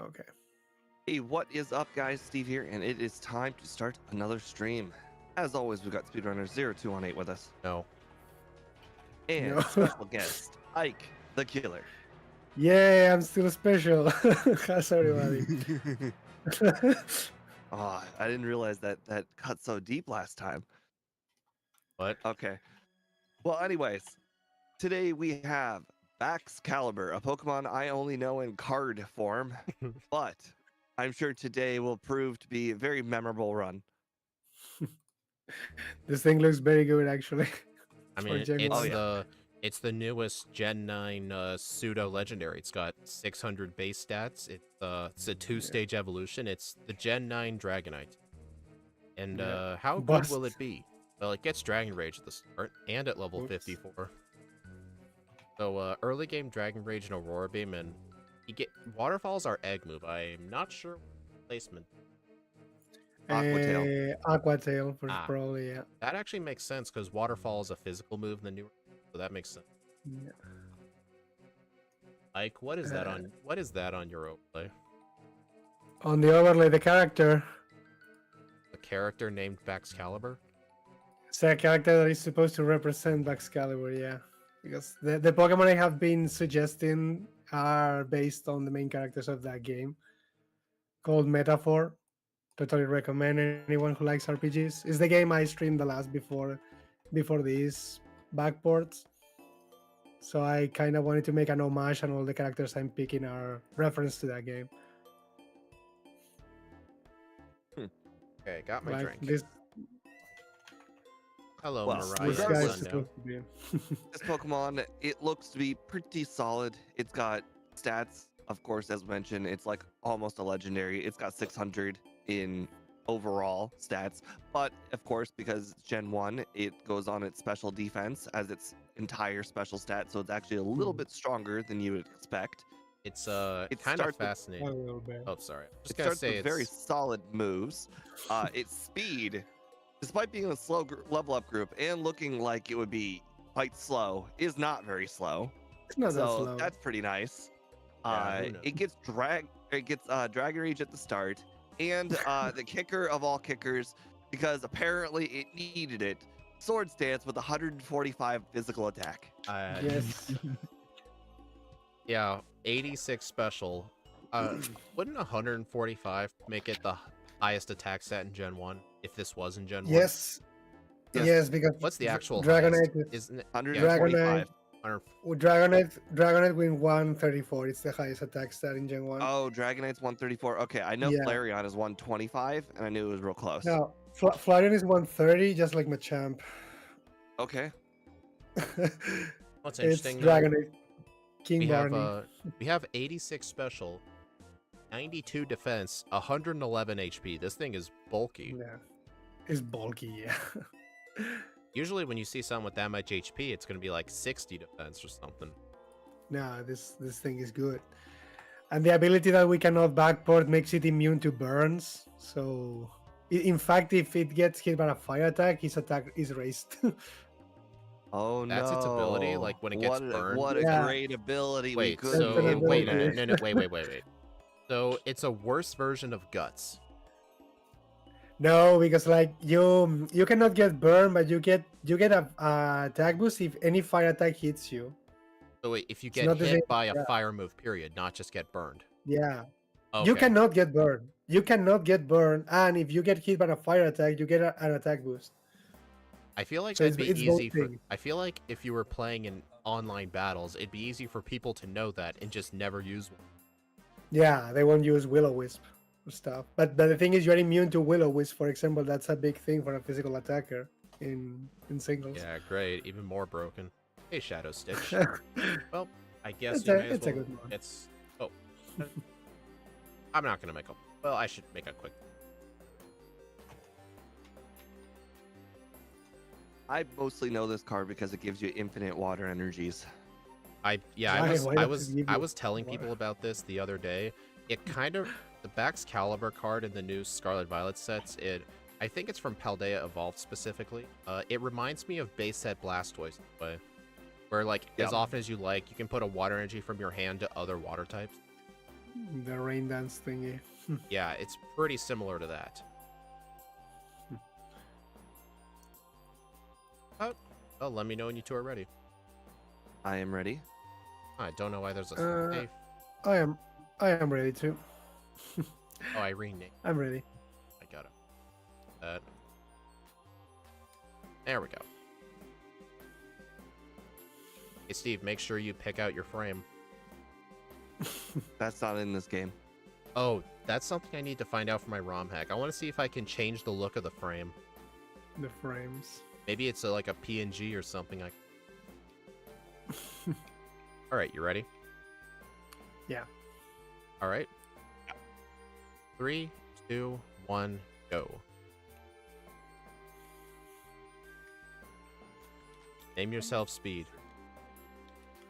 Okay. Hey, what is up, guys? Steve here, and it is time to start another stream. As always, we've got speedrunner0218 with us, No. and No. special guest Ike the Killer. Yay, I'm still special. How's everybody? Oh, I didn't realize that cut so deep last time. What? Okay. Well, anyways, today we have Baxcalibur, a Pokemon I only know in card form, but I'm sure today will prove to be a very memorable run. This thing looks very good, actually. I for mean, Gen it's 1. it's the newest Gen 9 pseudo legendary. It's got 600 base stats. It's a two-stage evolution. It's the Gen 9 Dragonite. And Yeah. how good Bust. will it be? Well, it gets Dragon Rage at the start and at level Oops. 54. So early game Dragon Rage and Aurora Beam, and Waterfalls are egg move. I'm not sure placement. Aqua Tail. Aqua Tail, Ah. probably, yeah. That actually makes sense because Waterfall is a physical move in the new, so that makes sense. Yeah. Ike, what is that on your overlay? On the overlay, the character. A character named Baxcalibur? It's a character that is supposed to represent Baxcalibur, yeah. Because the Pokemon I have been suggesting are based on the main characters of that game. Called Metaphor. Totally recommend anyone who likes RPGs. It's the game I streamed the last before these backports. So I kind of wanted to make an homage, and all the characters I'm picking are reference to that game. Okay, got my Like drink. this, Hello, Well, Mariah. this regardless- guy's Sundown. supposed to be. This Pokemon, it looks to be pretty solid. It's got stats, of course, as mentioned. It's like almost a legendary. It's got 600 in overall stats, but of course, because it's Gen 1, it goes on its special defense as its entire special stat, so it's actually a little bit stronger than you would expect. It's It kind of starts with- A fascinating. little bit. Oh, sorry. I'm just It gonna starts say with very solid moves. Its speed, despite being a slow level up group and looking like it would be quite slow, is not very slow. It's not that So slow. that's pretty nice. Yeah, who knows? It gets Dragon Rage at the start, and the kicker of all kickers, because apparently it needed it, Sword Stance with 145 physical attack. Yes. Yeah, 86 special. Wouldn't 145 make it the highest attack stat in Gen 1 if this was in Gen 1? Yes. Yes. Yes, because What's the actual Dragonite highest? Isn't it? 125. 100 Dragonite win 134. It's the highest attack stat in Gen 1. Oh, Dragonite's 134. Okay, I know Yeah. Flareon is 125, and I knew it was real close. No, Flareon is 130, just like Machamp. Okay. What's It's interesting, though, Dragonite. King we have Barney. we have 86 special, 92 defense, 111 HP. This thing is bulky. Yeah. It's bulky, yeah. Usually when you see someone with that much HP, it's going to be like 60 defense or something. No, this thing is good. And the ability that we cannot backport makes it immune to burns. So, in fact, if it gets hit by a fire attack, his attack is raised. Oh no. That's its ability, like, when it gets burned? What a Yeah. great ability we Wait, could That's so an wait, ability. no, wait. So it's a worse version of Guts. No, because like you cannot get burned, but you get a attack boost if any fire attack hits you. So wait, if you It's get not the hit same- by a yeah. fire move, period, not just get burned. Yeah. Okay. You cannot get burned. You cannot get burned, and if you get hit by a fire attack, you get an attack boost. I feel like So that'd be it's both easy for. things. I feel like if you were playing in online battles, it'd be easy for people to know that and just never use one. Yeah, they won't use Will-O-Wisp or stuff. But the thing is, you're immune to Will-O-Wisp, for example. That's a big thing for a physical attacker in singles. Yeah, great. Even more broken. Hey, Shadow Stitch. Well, I guess It's you a- may as it's a well. good one. It's. Oh. I'm not gonna make a. Well, I should make a quick. I mostly know this card because it gives you infinite water energies. I Why- was why I does was it give I you was telling water? people about this the other day. It kind of the Baxcalibur card in the new Scarlet Violet sets. I think it's from Paldea Evolved specifically. It reminds me of base set Blastoise, but where like Yep. as often as you like, you can put a water energy from your hand to other water types. The rain dance thingy. Yeah, it's pretty similar to that. Oh, let me know when you two are ready. I am ready. I don't know why there's a Uh, safe. I am ready too. Oh, I renamed. I'm ready. I got it. There we go. Hey, Steve, make sure you pick out your frame. That's not in this game. Oh, that's something I need to find out for my ROM hack. I want to see if I can change the look of the frame. The frames. Maybe it's like a PNG or something. All right, you ready? Yeah. All right. 3, 2, 1, go. Name yourself Speed.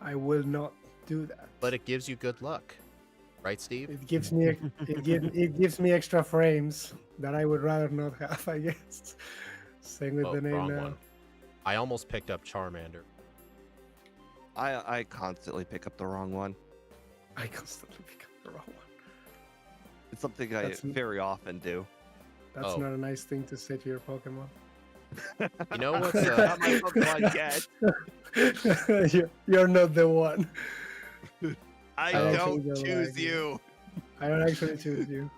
I will not do that. But it gives you good luck. Right, Steve? It gives me it gives me extra frames that I would rather not have, I guess. Same with Oh, the name wrong now. one. I almost picked up Charmander. I constantly pick up the wrong one. I constantly pick up the wrong one. It's something That's- I very often do. That's Oh. not a nice thing to say to your Pokemon. You know what's Not my Pokemon yet. You're not the one. I Oh. don't Actually, choose like- you. I don't actually choose you.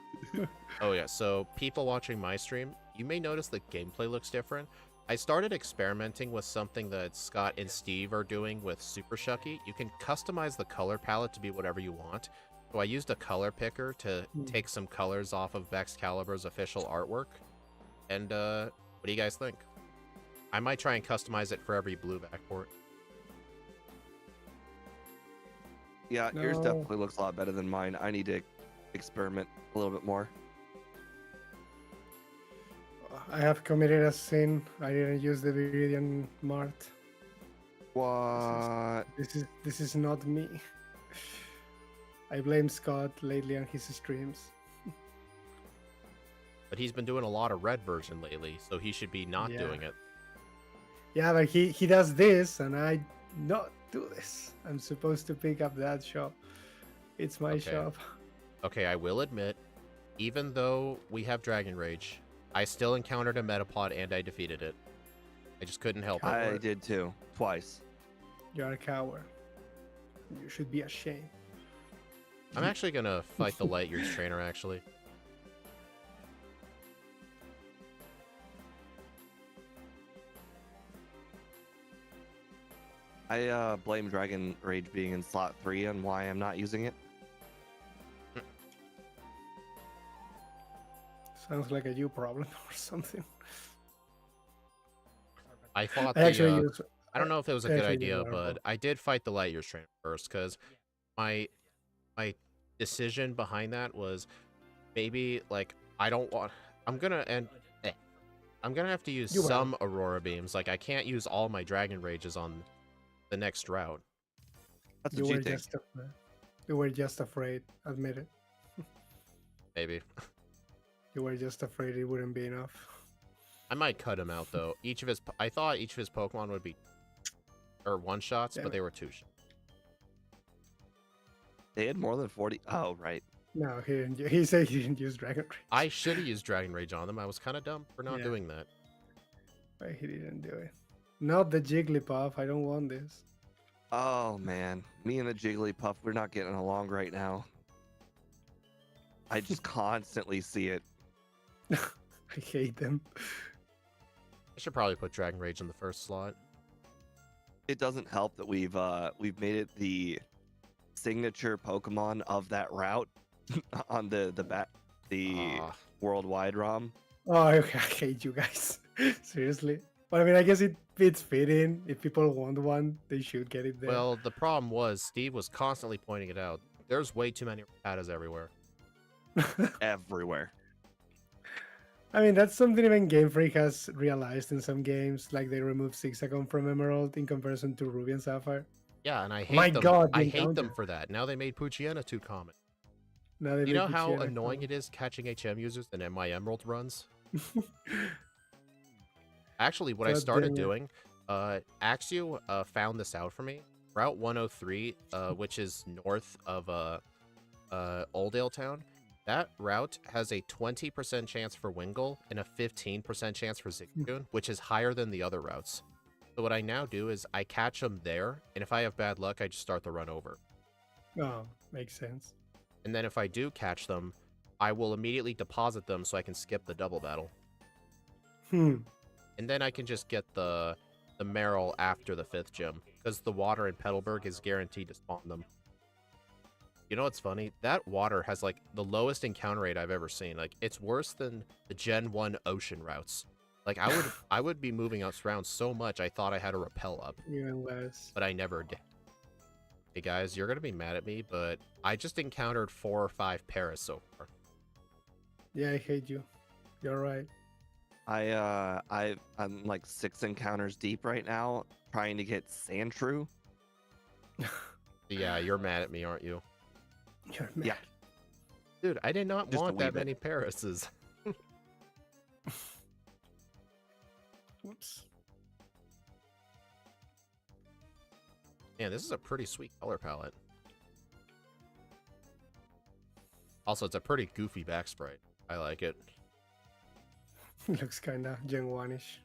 Oh yeah, so people watching my stream, you may notice the gameplay looks different. I started experimenting with something that Scott and Steve are doing with Super Shucky. You can customize the color palette to be whatever you want. So I used a color picker to take some colors off of Baxcalibur's official artwork. And what do you guys think? I might try and customize it for every blue backport. Yeah, yours No. definitely looks a lot better than mine. I need to experiment a little bit more. I have committed a sin. I didn't use the Viridian Mart. What? This is not me. I blame Scott lately on his streams. But he's been doing a lot of red version lately, so he should be not Yeah. doing it. Yeah, but he does this, and I not do this. I'm supposed to pick up that shop. It's my Okay. shop. Okay, I will admit, even though we have Dragon Rage, I still encountered a Metapod and I defeated it. I just couldn't help it. I did too. Twice. You're a coward. You should be ashamed. I'm actually gonna fight the Light Years trainer, actually. I blame Dragon Rage being in slot 3 on why I'm not using it. Sounds like a you problem or something. I fought I actually the, use. I don't know if it was a I good actually use idea, Waterfall. but I did fight the Light Years trainer first, because my decision behind that was maybe, like, I don't want... I'm gonna have to use You will. some Aurora Beams. Like, I can't use all my Dragon Rages on the next route. That's You what were you think. just afraid. You were just afraid. Admit it. Maybe. You were just afraid it wouldn't be enough. I might cut him out, though. I thought each of his Pokemon would be... or one-shots, Damn but it. they were two-shots. They had more than 40. Oh, right. No, he didn't. He said he didn't use Dragon Rage. I should have used Dragon Rage on them. I was kind of dumb for not Yeah. doing that. But he didn't do it. Not the Jigglypuff. I don't want this. Oh, man. Me and the Jigglypuff, we're not getting along right now. I just constantly see it. I hate them. I should probably put Dragon Rage in the first slot. It doesn't help that we've made it the signature Pokemon of that route on the Ah, worldwide ROM. Oh, I hate you guys. Seriously. But I mean, I guess it's fitting. If people want one, they should get it there. well, the problem was Steve was constantly pointing it out. There's way too many Rattatas everywhere. Everywhere. I mean, that's something even Game Freak has realized in some games. Like they removed Zigzagoon from Emerald in comparison to Ruby and Sapphire. Yeah, and I hate My them. God, I the hate them encounter. for that. Now they made Poochyena too common. Now they You know make how Poochyena annoying common. it is catching HM users in MI Emerald runs? Actually, what I God started damn it. doing, Axew found this out for me. Route 103, which is north of Oldale Town, that route has a 20% chance for Wingull and a 15% chance for Zigzagoon, which is higher than the other routes. So what I now do is I catch them there, and if I have bad luck, I just start the run over. Oh, makes sense. And then if I do catch them, I will immediately deposit them so I can skip the double battle. Hmm. And then I can just get the Meryl after the 5th gym, because the water in Petalburg is guaranteed to spawn them. You know what's funny? That water has like the lowest encounter rate I've ever seen. Like it's worse than the Gen 1 ocean routes. Like I would be moving us around so much I thought I had a rappel up, Even less. but I never did. Hey guys, you're gonna be mad at me, but I just encountered 4 or 5 Paras so far. Yeah, I hate you. You're right. I'm like 6 encounters deep right now, trying to get Sandshrew. Yeah, you're mad at me, aren't you? You're mad. Yeah. Dude, I did not Just a want wee that bit. many Parases. Whoops. Man, this is a pretty sweet color palette. Also, it's a pretty goofy back sprite. I like it. Looks kinda Gen 1-ish.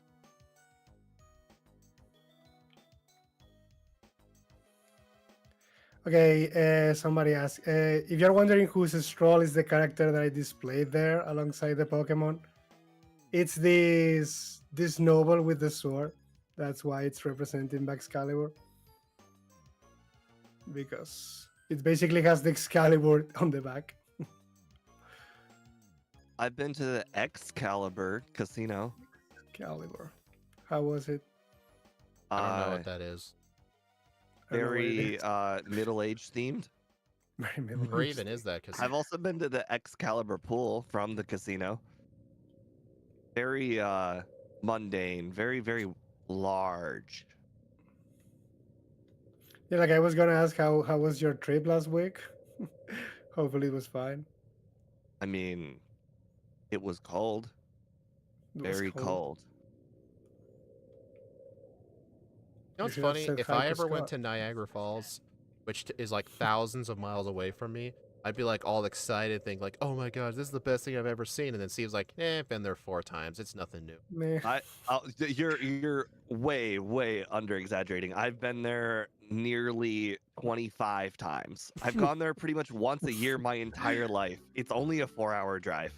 Okay, somebody asked, if you're wondering whose Stroll is the character that I displayed there alongside the Pokemon, it's this noble with the sword. That's why it's representing Baxcalibur. Because it basically has the Excalibur on the back. I've been to the Excalibur casino. Excalibur. How was it? I don't know Uh, what that is. I don't know what it very is. middle-aged themed. Very middle Where aged. even is that? Because I've also been to the Excalibur pool from the casino. Very mundane, very large. Yeah, like I was gonna ask how was your trip last week? Hopefully it was fine. I mean, it was cold, It was very cold. cold. you know You what's should have funny? said If hi I to ever went Scott. to Niagara Falls, which is like thousands of miles away from me, I'd be like all excited, think like, "Oh my god, this is the best thing I've ever seen." And then Steve's like, I've been there 4 times. It's nothing new." Meh. You're way under exaggerating. I've been there nearly 25 times. I've gone there pretty much once a year my entire life. It's only a 4-hour drive.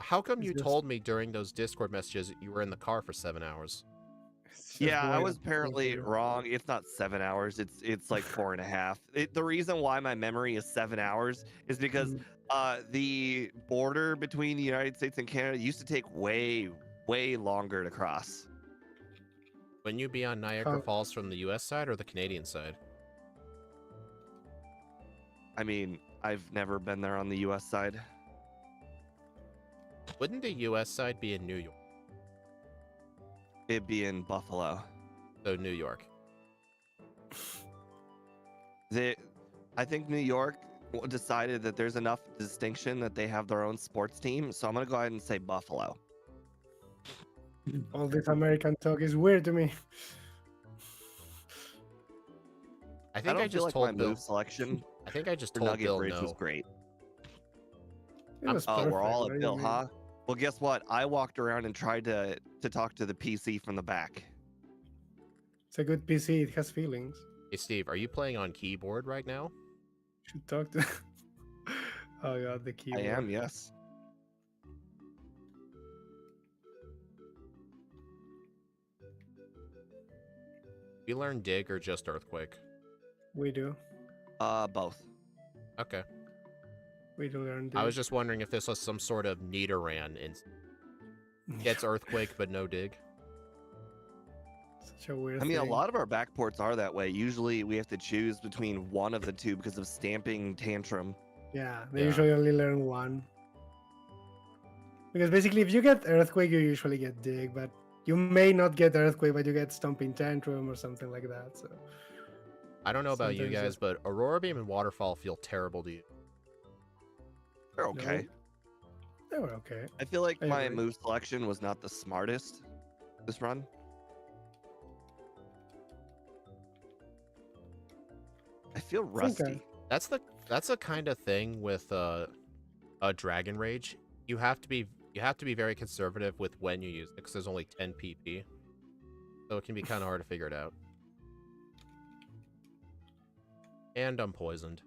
How come It's you just- told me during those Discord messages that you were in the car for 7 hours? It's just Yeah, I boring. was apparently wrong. It's not 7 hours. It's like 4.5. The reason why my memory is 7 hours is because the border between the United States and Canada used to take way longer to cross. Wouldn't you be on Niagara How- Falls from the US side or the Canadian side? I mean, I've never been there on the U.S. side. Wouldn't the US side be in New York? It'd be in Buffalo. So New York. I think New York decided that there's enough distinction that they have their own sports team. So I'm gonna go ahead and say Buffalo. All this American talk is weird to me. I I think don't I feel just like told my Bill. move selection I think I just for told Nugget Bill Bridge was no. great. It I'm- was Oh, we're perfect, all what at do you Bill, mean? huh? Well, guess what? I walked around and tried to talk to the PC from the back. It's a good PC. It has feelings. Hey Steve, are you playing on keyboard right now? Should talk to. Oh god, the I keyboard. am, yes. You learn dig or just earthquake? We do. Both. Okay. We do learn. I was just wondering if this was some sort of Nidoran and gets earthquake but no dig. Such a weird. I mean, a thing. lot of our backports are that way. Usually we have to choose between one of the two because of stamping tantrum. Yeah, they Yeah. usually only learn one. Because basically, if you get earthquake, you usually get dig, but you may not get earthquake, but you get stomping tantrum or something like that. So I don't know about you Sometimes guys, but Aurora Beam and Waterfall feel terrible to you. They're okay. they were okay. I feel like I my agree. move selection was not the smartest this run. I feel rusty. That's the kind of thing with a Dragon Rage. You have to be very conservative with when you use it because there's only 10 PP, so it can be kind of hard to figure it out. And I'm poisoned.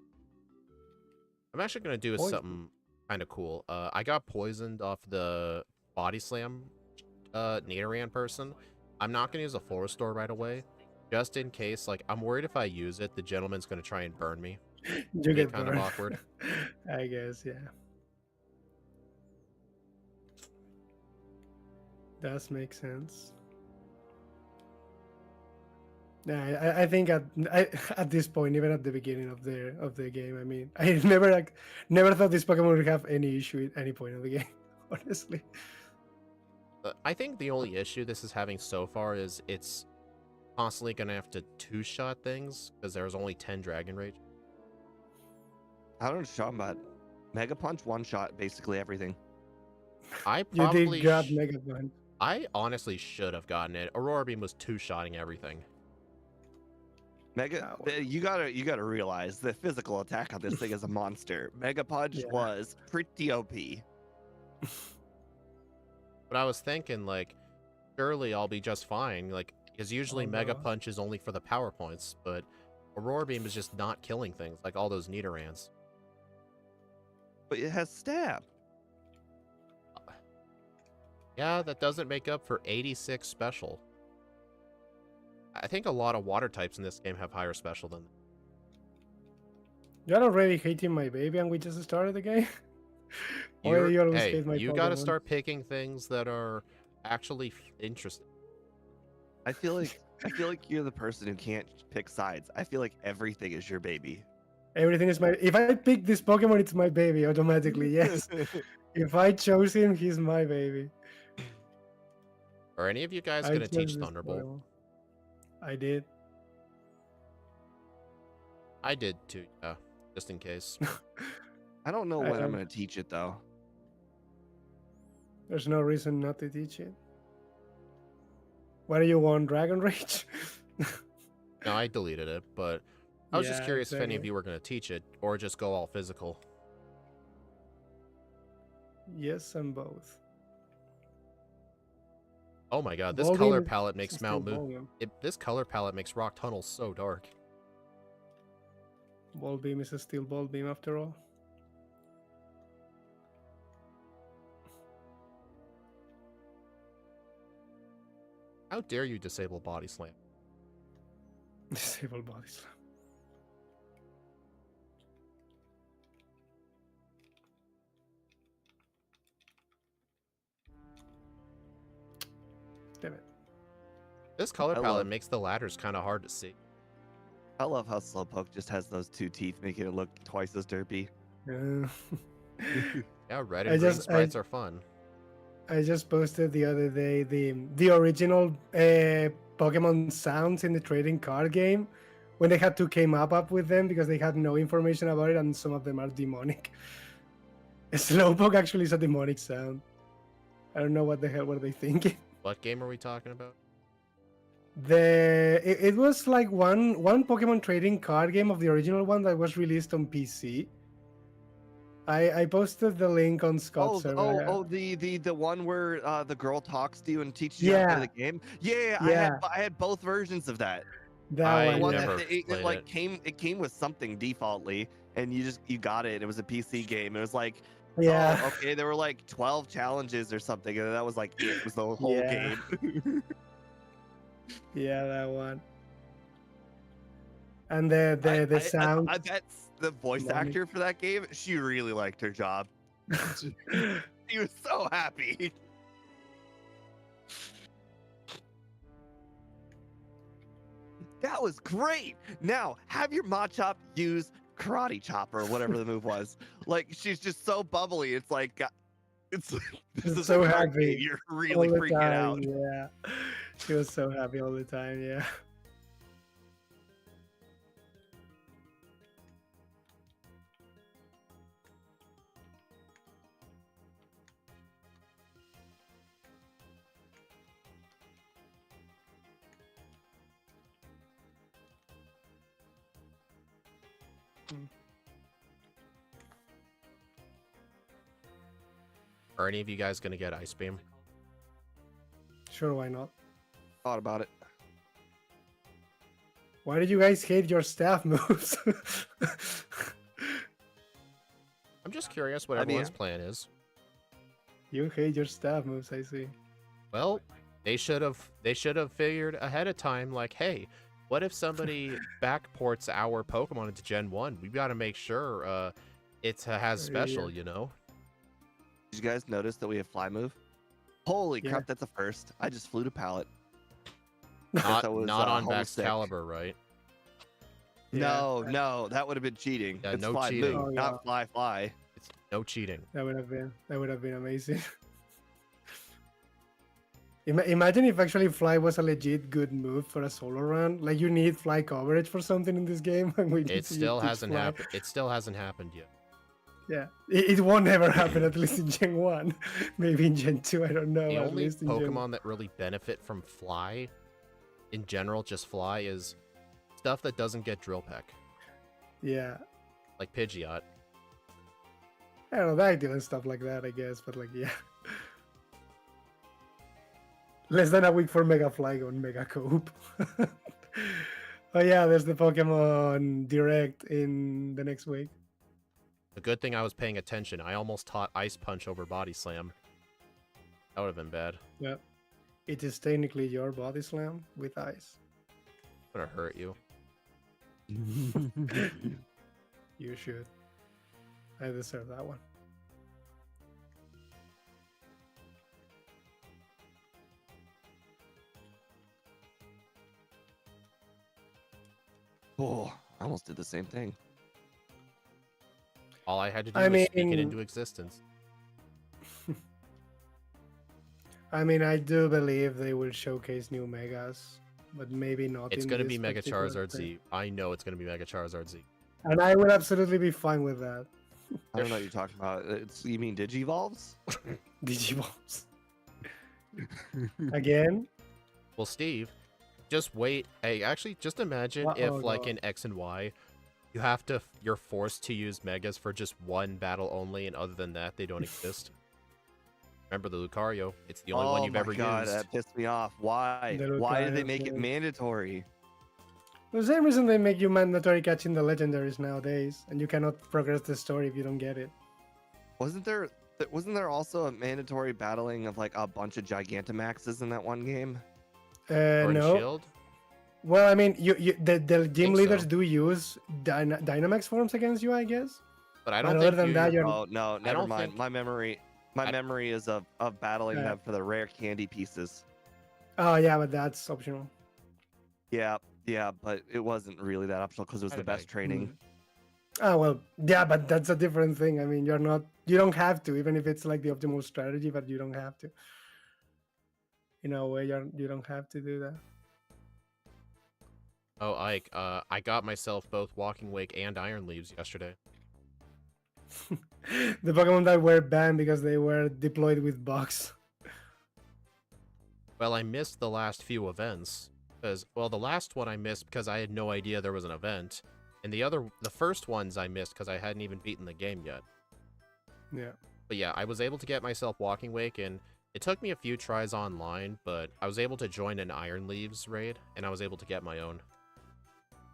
I'm actually gonna do something kind of cool. I got poisoned off the body slam Nidoran person. I'm not gonna use a full restore right away, just in case. Like, I'm worried if I use it, the gentleman's gonna try and burn me. You get kind burned. of awkward. I guess, yeah. Does make sense. Yeah, I think at this point, even at the beginning of the game, I mean, I never thought this Pokemon would have any issue at any point of the game, honestly. I think the only issue this is having so far is it's constantly gonna have to two-shot things because there's only 10 Dragon Rage. I don't know what you're talking about. Mega Punch one-shot basically everything. I You probably did grab Mega Punch. I honestly should have gotten it. Aurora Beam was two-shotting everything. You gotta realize the physical attack on this thing is a monster. Mega Punch was pretty OP. But I was thinking, like, surely I'll be just fine. Like, because usually Mega Punch is only for the power points, but Aurora Beam is just not killing things like all those Nidorans. But it has stab. Yeah, that doesn't make up for 86 special. I think a lot of water types in this game have higher special than. You're already hating my baby, and we just started the game. You gotta start picking things that are actually interesting. I feel like you're the person who can't pick sides. I feel like everything is your baby. Everything is my. If I pick this Pokemon, it's my baby automatically. Yes. If I chose him, he's my baby. Are any of you guys gonna teach Thunderbolt? I did. I did too, yeah. Just in case. I don't know when I'm gonna teach it though. There's no reason not to teach it. What do you want, Dragon Rage? No, I deleted it, but I was just curious if any of you were going to teach it, or just go all physical. Yes, and both. Oh my god, this color palette makes this color palette makes Rock Tunnel so dark. Ball Beam is still Ball Beam after all. How dare you disable Body Slam? Disable Body Slam. Damn it. This color palette makes the ladders kind of hard to see. I love how Slowpoke just has those two teeth, making it look twice as derpy. Yeah, red and green sprites are fun. I just posted the other day the original Pokemon sounds in the trading card game when they had to came up with them because they had no information about it, and some of them are demonic. Slowpoke actually is a demonic sound. I don't know what the hell were they thinking. What game are we talking about? It was like one Pokemon trading card game of the original one that was released on PC. I posted the link on Scott's server. The one where the girl talks to you and teaches you how to play the game. Yeah. I had both versions of that. It came with something defaultly, and you got it. It was a PC game. It was like, okay, there were like 12 challenges or something, and that was like it was the whole game. Yeah, that one. And the sound. I bet the voice actor for that game, she really liked her job. She was so happy. That was great. Now have your Machop use Karate Chop or whatever the move was. Like, she's just so bubbly. It's like this is so happy. You're really freaking out. Yeah, she was so happy all the time. Yeah. Are any of you guys gonna get Ice Beam? Sure, why not? Thought about it. Why did you guys hate your staff moves? I'm just curious what I mean- everyone's plan is. You hate your staff moves, I see. Well, they should have figured ahead of time, like, hey, what if somebody backports our Pokemon into Gen 1? We've got to make sure it has special, you know? Did you guys notice that we have fly move? Holy Yeah. crap, that's a first. I just flew to pallet. Not, that was, not on homesick. Baxcalibur, right? No, that would have been cheating. Yeah, It's no fly cheating. move, Oh, not yeah. fly. It's no cheating. That would have been amazing. Imagine if actually fly was a legit good move for a solo run. Like you need fly coverage for something in this game, and we need It to still teach hasn't fly. happened. It still hasn't happened yet. Yeah, it won't ever happen. At least in Gen 1, maybe in Gen 2. I don't know. The at only least in Gen... Pokemon that really benefit from fly, in general, just fly, is stuff that doesn't get Drill Peck, Yeah, like Pidgeot. I don't know, that and stuff like that, I guess. But like, yeah. Less than a week for Mega Flygon and Mega Cope. Oh yeah, there's the Pokemon Direct in the next week. The good thing I was paying attention. I almost taught Ice Punch over Body Slam. That would have been bad. Yeah. It is technically your Body Slam with ice. I'm gonna hurt you. You should. I deserve that one. Oh, I almost did the same thing. All I had to do I was speak it mean- into existence. I mean, I do believe they will showcase new Megas, but maybe not. It's in gonna this be Mega particular Charizard thing. Z. I know it's gonna be Mega Charizard Z. And I would absolutely be fine with that. I don't know what you're talking about. You mean Digivolves? Digivolves. Again? Well, Steve, just wait. Hey, actually, just imagine Oh, if, like, God. in X and Y, you're forced to use Megas for just one battle only, and other than that, they don't exist. Remember the Lucario? It's the only one you've ever God, used. that pissed me off. Why? The Why did they Lucario make it thing. mandatory? The same reason they make you mandatory catching the legendaries nowadays, and you cannot progress the story if you don't get it. Wasn't there also a mandatory battling of like a bunch of Gigantamaxes in that one game? Sword and No. Shield? Well, I mean, the gym Think leaders so. do use Dynamax forms against you, I guess. But I But don't other think than you... that, you're Oh no, never don't mind. think- My memory is of battling Yeah. them for the rare candy pieces. Oh yeah, but that's optional. Yeah, but it wasn't really that optional because it was I the don't know. best training. Oh well, yeah, but that's a different thing. I mean, you don't have to, even if it's like the optimal strategy, but you don't have to. In a way, you don't have to do that. Oh, Ike, I got myself both Walking Wake and Iron Leaves yesterday. The Pokemon that were banned because they were deployed with bugs. Well, I missed the last few events. Well, the last one I missed because I had no idea there was an event. And the first ones I missed because I hadn't even beaten the game yet. Yeah. But yeah, I was able to get myself Walking Wake, and it took me a few tries online, but I was able to join an Iron Leaves raid, and I was able to get my own.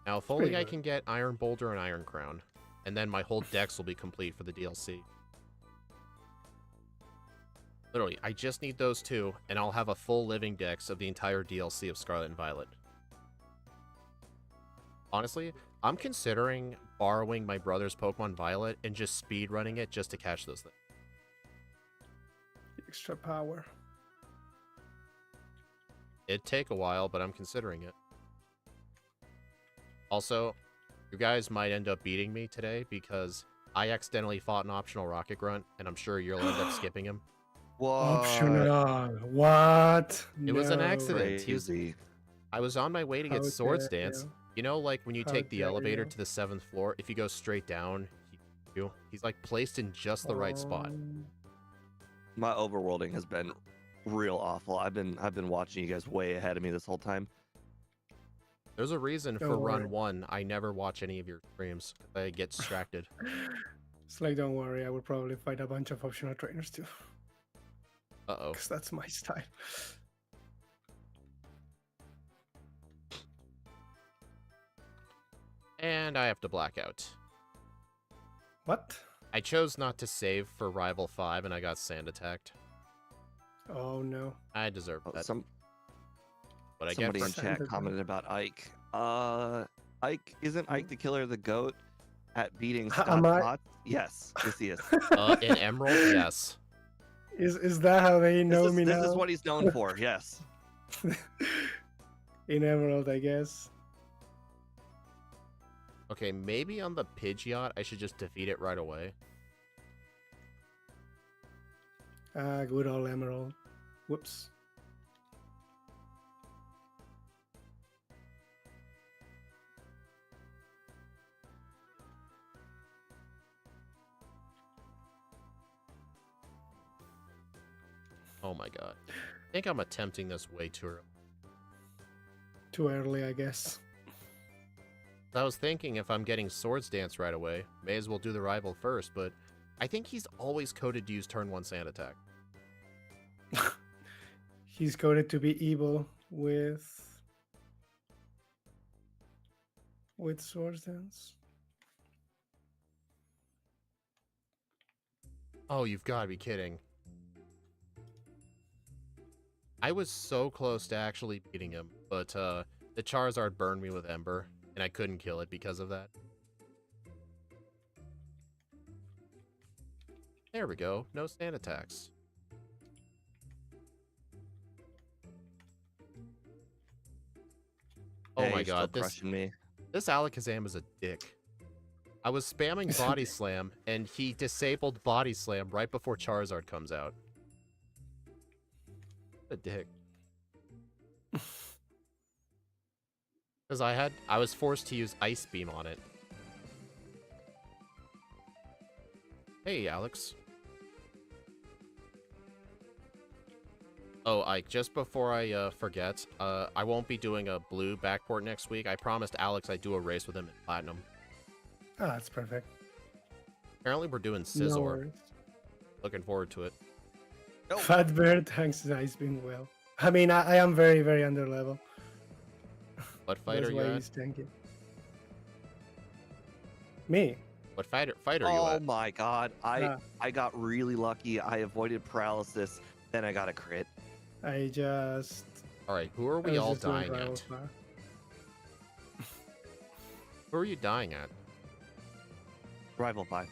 Now, if only pretty I good. can get Iron Boulder and Iron Crown, and then my whole dex will be complete for the DLC. Literally, I just need those two, and I'll have a full living dex of the entire DLC of Scarlet and Violet. Honestly, I'm considering borrowing my brother's Pokemon Violet and just speedrunning it just to catch those things. Extra power. It'd take a while, but I'm considering it. Also, you guys might end up beating me today because I accidentally fought an optional Rocket Grunt, and I'm sure you'll end up skipping him. What? Optional. What? It was an No. accident. He was- Crazy. I was on my way to get How Swords dare Dance. you. You know, like when you How take the dare elevator you. to the 7th floor, if you go straight down, he's like placed in just the right spot. My overworlding has been real awful. I've been watching you guys way ahead of me this whole time. There's a reason for Don't worry. run 1, I never watch any of your streams. I get distracted. It's like, don't worry, I will probably fight a bunch of optional trainers too. Uh-oh. Because that's my style. And I have to black out. What? I chose not to save for Rival 5 and I got sand attacked. Oh no. I deserved Oh, that. What I get somebody for in chat Sand commented about Ike. Ike isn't Ike the Killer the goat at beating Am Scott's I? bots? Yes, he is. in Emerald, yes. Is that how they know me This now? is what he's known for. Yes. In Emerald, I guess. Okay, maybe on the Pidgeot, I should just defeat it right away. Good old Emerald. Whoops. Oh my god. I think I'm attempting this way too early. Too early, I guess. I was thinking if I'm getting Swords Dance right away, may as well do the rival first, but I think he's always coded to use turn 1 sand attack. He's coded to be evil with Swords Dance. Oh, you've got to be kidding. I was so close to actually beating him, but the Charizard burned me with Ember, and I couldn't kill it because of that. There we go. No sand attacks. Oh Hey, my you're still god, crushing me. this Alakazam is a dick. I was spamming Body Slam, and he disabled Body Slam right before Charizard comes out. What a dick. Because I was forced to use Ice Beam on it. Hey, Alex. Oh, Ike, just before I forget, I won't be doing a blue backport next week. I promised Alex I'd do a race with him in Platinum. Ah, that's perfect. Apparently we're doing No Scizor. worries. Looking forward to it. Nope. Fat Bear tanks Ice Beam well. I mean, I am very, very under level. What fight That's are you why at? he's tanking. Me? What fight are you Oh at? my god. Ah. I got really lucky. I avoided paralysis, then I got a crit. I just... Alright, who are I we was all just doing dying Rival at? Fire. Who are you dying at? Rival 5.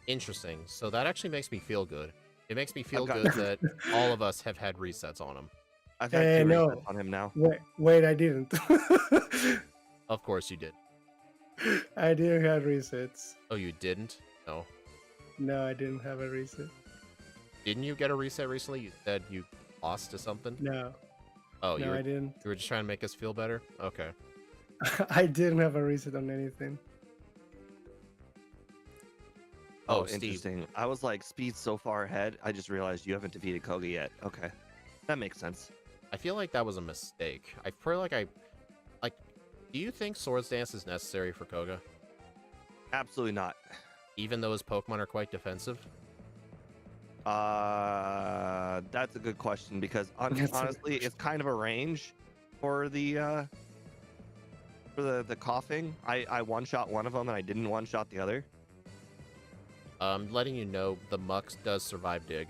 Interesting. So that actually makes me feel good. It makes me feel got- good that all of us have had resets on him. I've had 2 no. resets on him now. Wait, I didn't. Of course you did. I didn't have resets. Oh, you didn't? No. No, I didn't have a reset. Didn't you get a reset recently? You said you lost to something? No. Oh, No, I didn't. you were just trying to make us feel better? Okay. I didn't have a reset on anything. Oh, Oh, Steve. interesting. I was like, speed's so far ahead. I just realized you haven't defeated Koga yet. Okay. That makes sense. I feel like that was a mistake. I feel like do you think Swords Dance is necessary for Koga? Absolutely not. Even though his Pokemon are quite defensive? That's a good question because That's a- honestly, it's kind of a range for the coughing. I one-shot one of them and I didn't one-shot the other. Letting you know, the Mux does survive Dig.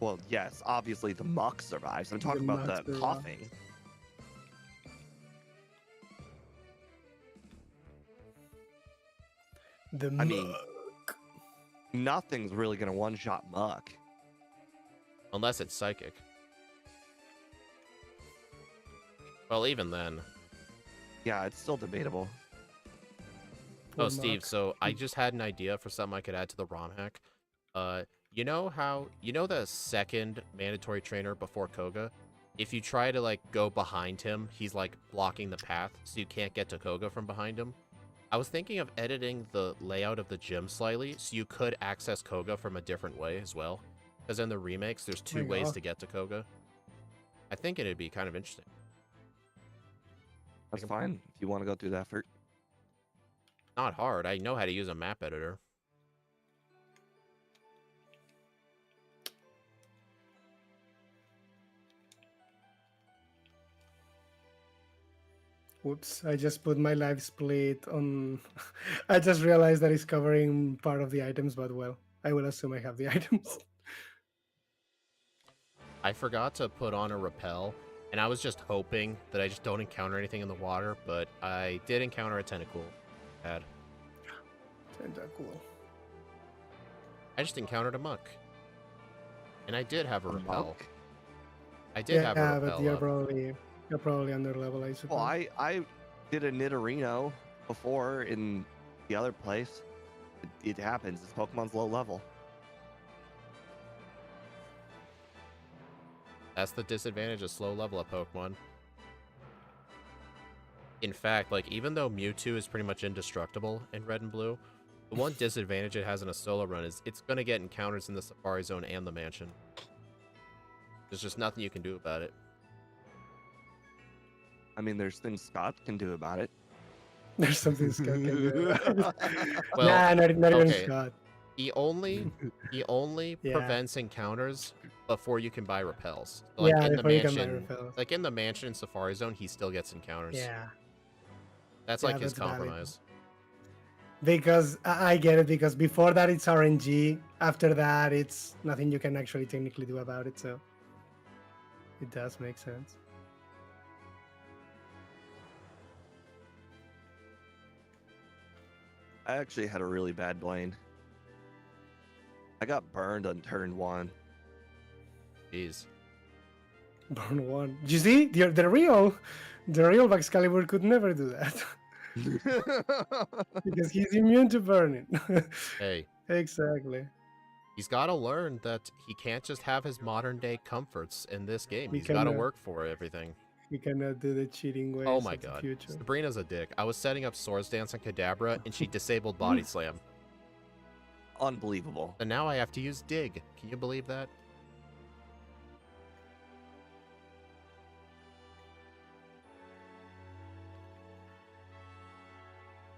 Well, yes, obviously the muck survives. I'm talking The about muck the survives. coughing. The I mean- mug. Nothing's really gonna one-shot muck. Unless it's Psychic. Well, even then. Yeah, it's still debatable. Oh, Poor Steve, Mug. so I just had an idea for something I could add to the ROM hack. You know the second mandatory trainer before Koga? If you try to, like, go behind him, he's, like, blocking the path, so you can't get to Koga from behind him. I was thinking of editing the layout of the gym slightly, so you could access Koga from a different way as well. Because in the remakes, there's two my ways God. to get to Koga. I think it'd be kind of interesting. That's fine if you want to go through the effort. Not hard, I know how to use a map editor. Whoops, I just put my life split on. I just realized that it's covering part of the items, but well, I will assume I have the items. I forgot to put on a repel, and I was just hoping that I just don't encounter anything in the water, but I did encounter a tentacle. Bad. Cool. I just encountered a muck. And I did have a repel. Monk? I did have a Yeah, repel but you're up. probably under level, I suppose. Well, I did a Nidorino before in the other place. It happens. This Pokemon's low level. That's the disadvantage of slow level up Pokemon. In fact, like, even though Mewtwo is pretty much indestructible in Red and Blue, the one disadvantage it has in a solo run is it's going to get encounters in the Safari Zone and the Mansion. There's just nothing you can do about it. I mean, there's things Scott can do about it. There's something Scott can do. Well, nah, not even okay. Scott. He only Yeah. prevents encounters before you can buy repels. So, like, Yeah, in the before you can buy mansion, repels. like in the mansion and Safari Zone, he still gets encounters. Yeah, That's Yeah, like his that's valid. compromise. because I get it. Because before that it's RNG. After that, it's nothing you can actually technically do about it. So it does make sense. I actually had a really bad Blaine. I got burned on turn 1. Jeez. Burn one. You see, the real Baxcalibur could never do that because he's immune to burning. Hey, Exactly. he's got to learn that he can't just have his modern day comforts in this game. He He's got to cannot- work for everything. He cannot do the cheating ways Oh my of the god. future. Sabrina's a dick. I was setting up Swords Dance on Kadabra, and she disabled Body Slam. Unbelievable. And now I have to use Dig. Can you believe that?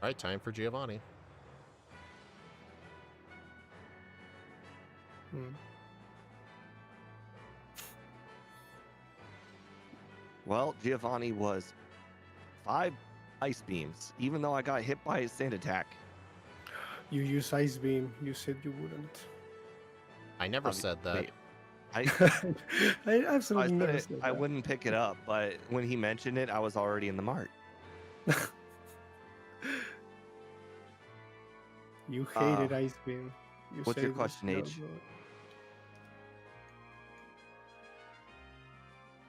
Alright, time for Giovanni. Hmm. Well, Giovanni was 5 ice beams, even though I got hit by his sand attack. You use Ice Beam. You said you wouldn't. I never said that. Wait, I I absolutely never said said I that. wouldn't pick it up, but when he mentioned it, I was already in the mart. You hated Ice Beam. You what's said your it was question, no H? good.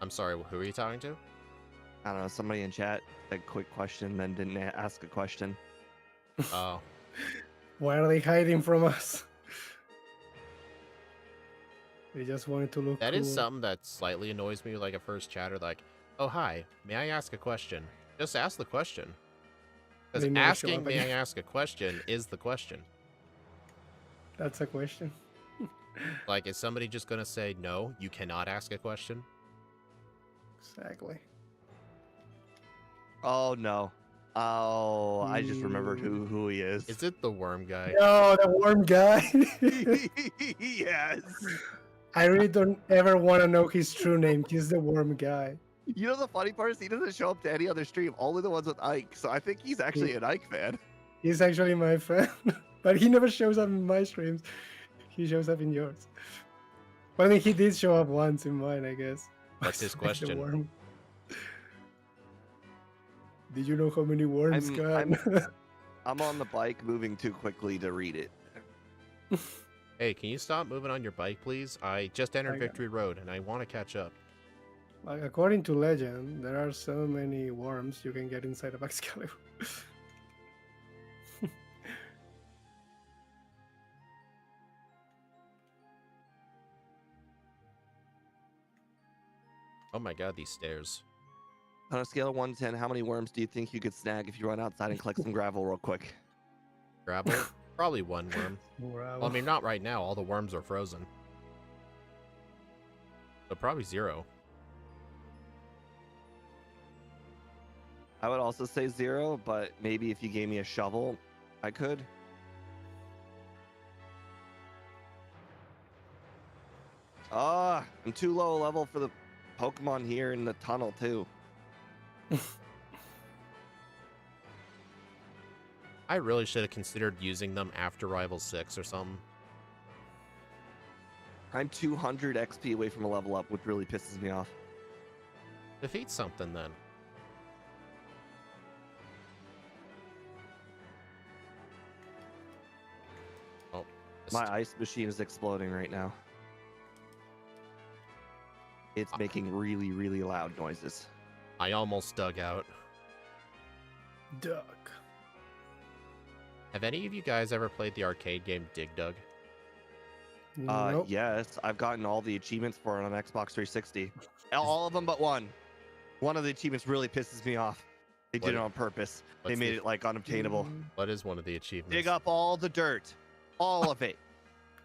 I'm sorry, who are you talking to? I don't know, somebody in chat said quick question, then didn't ask a question. Oh. Why are they hiding from us? They just wanted to look That cool. is something that slightly annoys me, like a first chatter, like, oh, hi, may I ask a question? Just ask the question. Because They never show asking, up may I again. ask a question, is the question. That's a question. Like, is somebody just going to say, no, you cannot ask a question? Exactly. Oh no. Oh, I just remembered who he is. Is it the worm guy? No, the worm guy. Yes. I really don't ever want to know his true name. He's the worm guy. You know the funny part is he doesn't show up to any other stream, only the ones with Ike. So I think he's actually an Ike fan. He's actually my friend, but he never shows up in my streams. He shows up in yours. Well, I mean, he did show up once in mine, I guess. What's his The question? worm. Did you know how many worms I'm can? I'm on the bike moving too quickly to read it. Hey, can you stop moving on your bike, please? I just entered Okay. Victory Road, and I want to catch up. Like, according to legend, there are so many worms you can get inside of Baxcalibur. Oh my god, these stairs. On a scale of 1 to 10, how many worms do you think you could snag if you run outside and collect some gravel real quick? Gravel? Probably one worm. Wow. Well, I mean, not right now. All the worms are frozen. So probably 0. I would also say 0, but maybe if you gave me a shovel, I could. Ah, I'm too low level for the Pokemon here in the tunnel too. I really should have considered using them after Rival 6 or something. I'm 200 XP away from a level up, which really pisses me off. Defeat something then. Oh, My ice machine is exploding right now. It's making really, really loud noises. I almost dug out. Duck. Have any of you guys ever played the arcade game Dig Dug? Nope. Yes, I've gotten all the achievements for it on Xbox 360. All of them but one. One of the achievements really pisses me off. They did it on purpose. They made it like unobtainable. What is one of the achievements? Dig up all the dirt. All of it.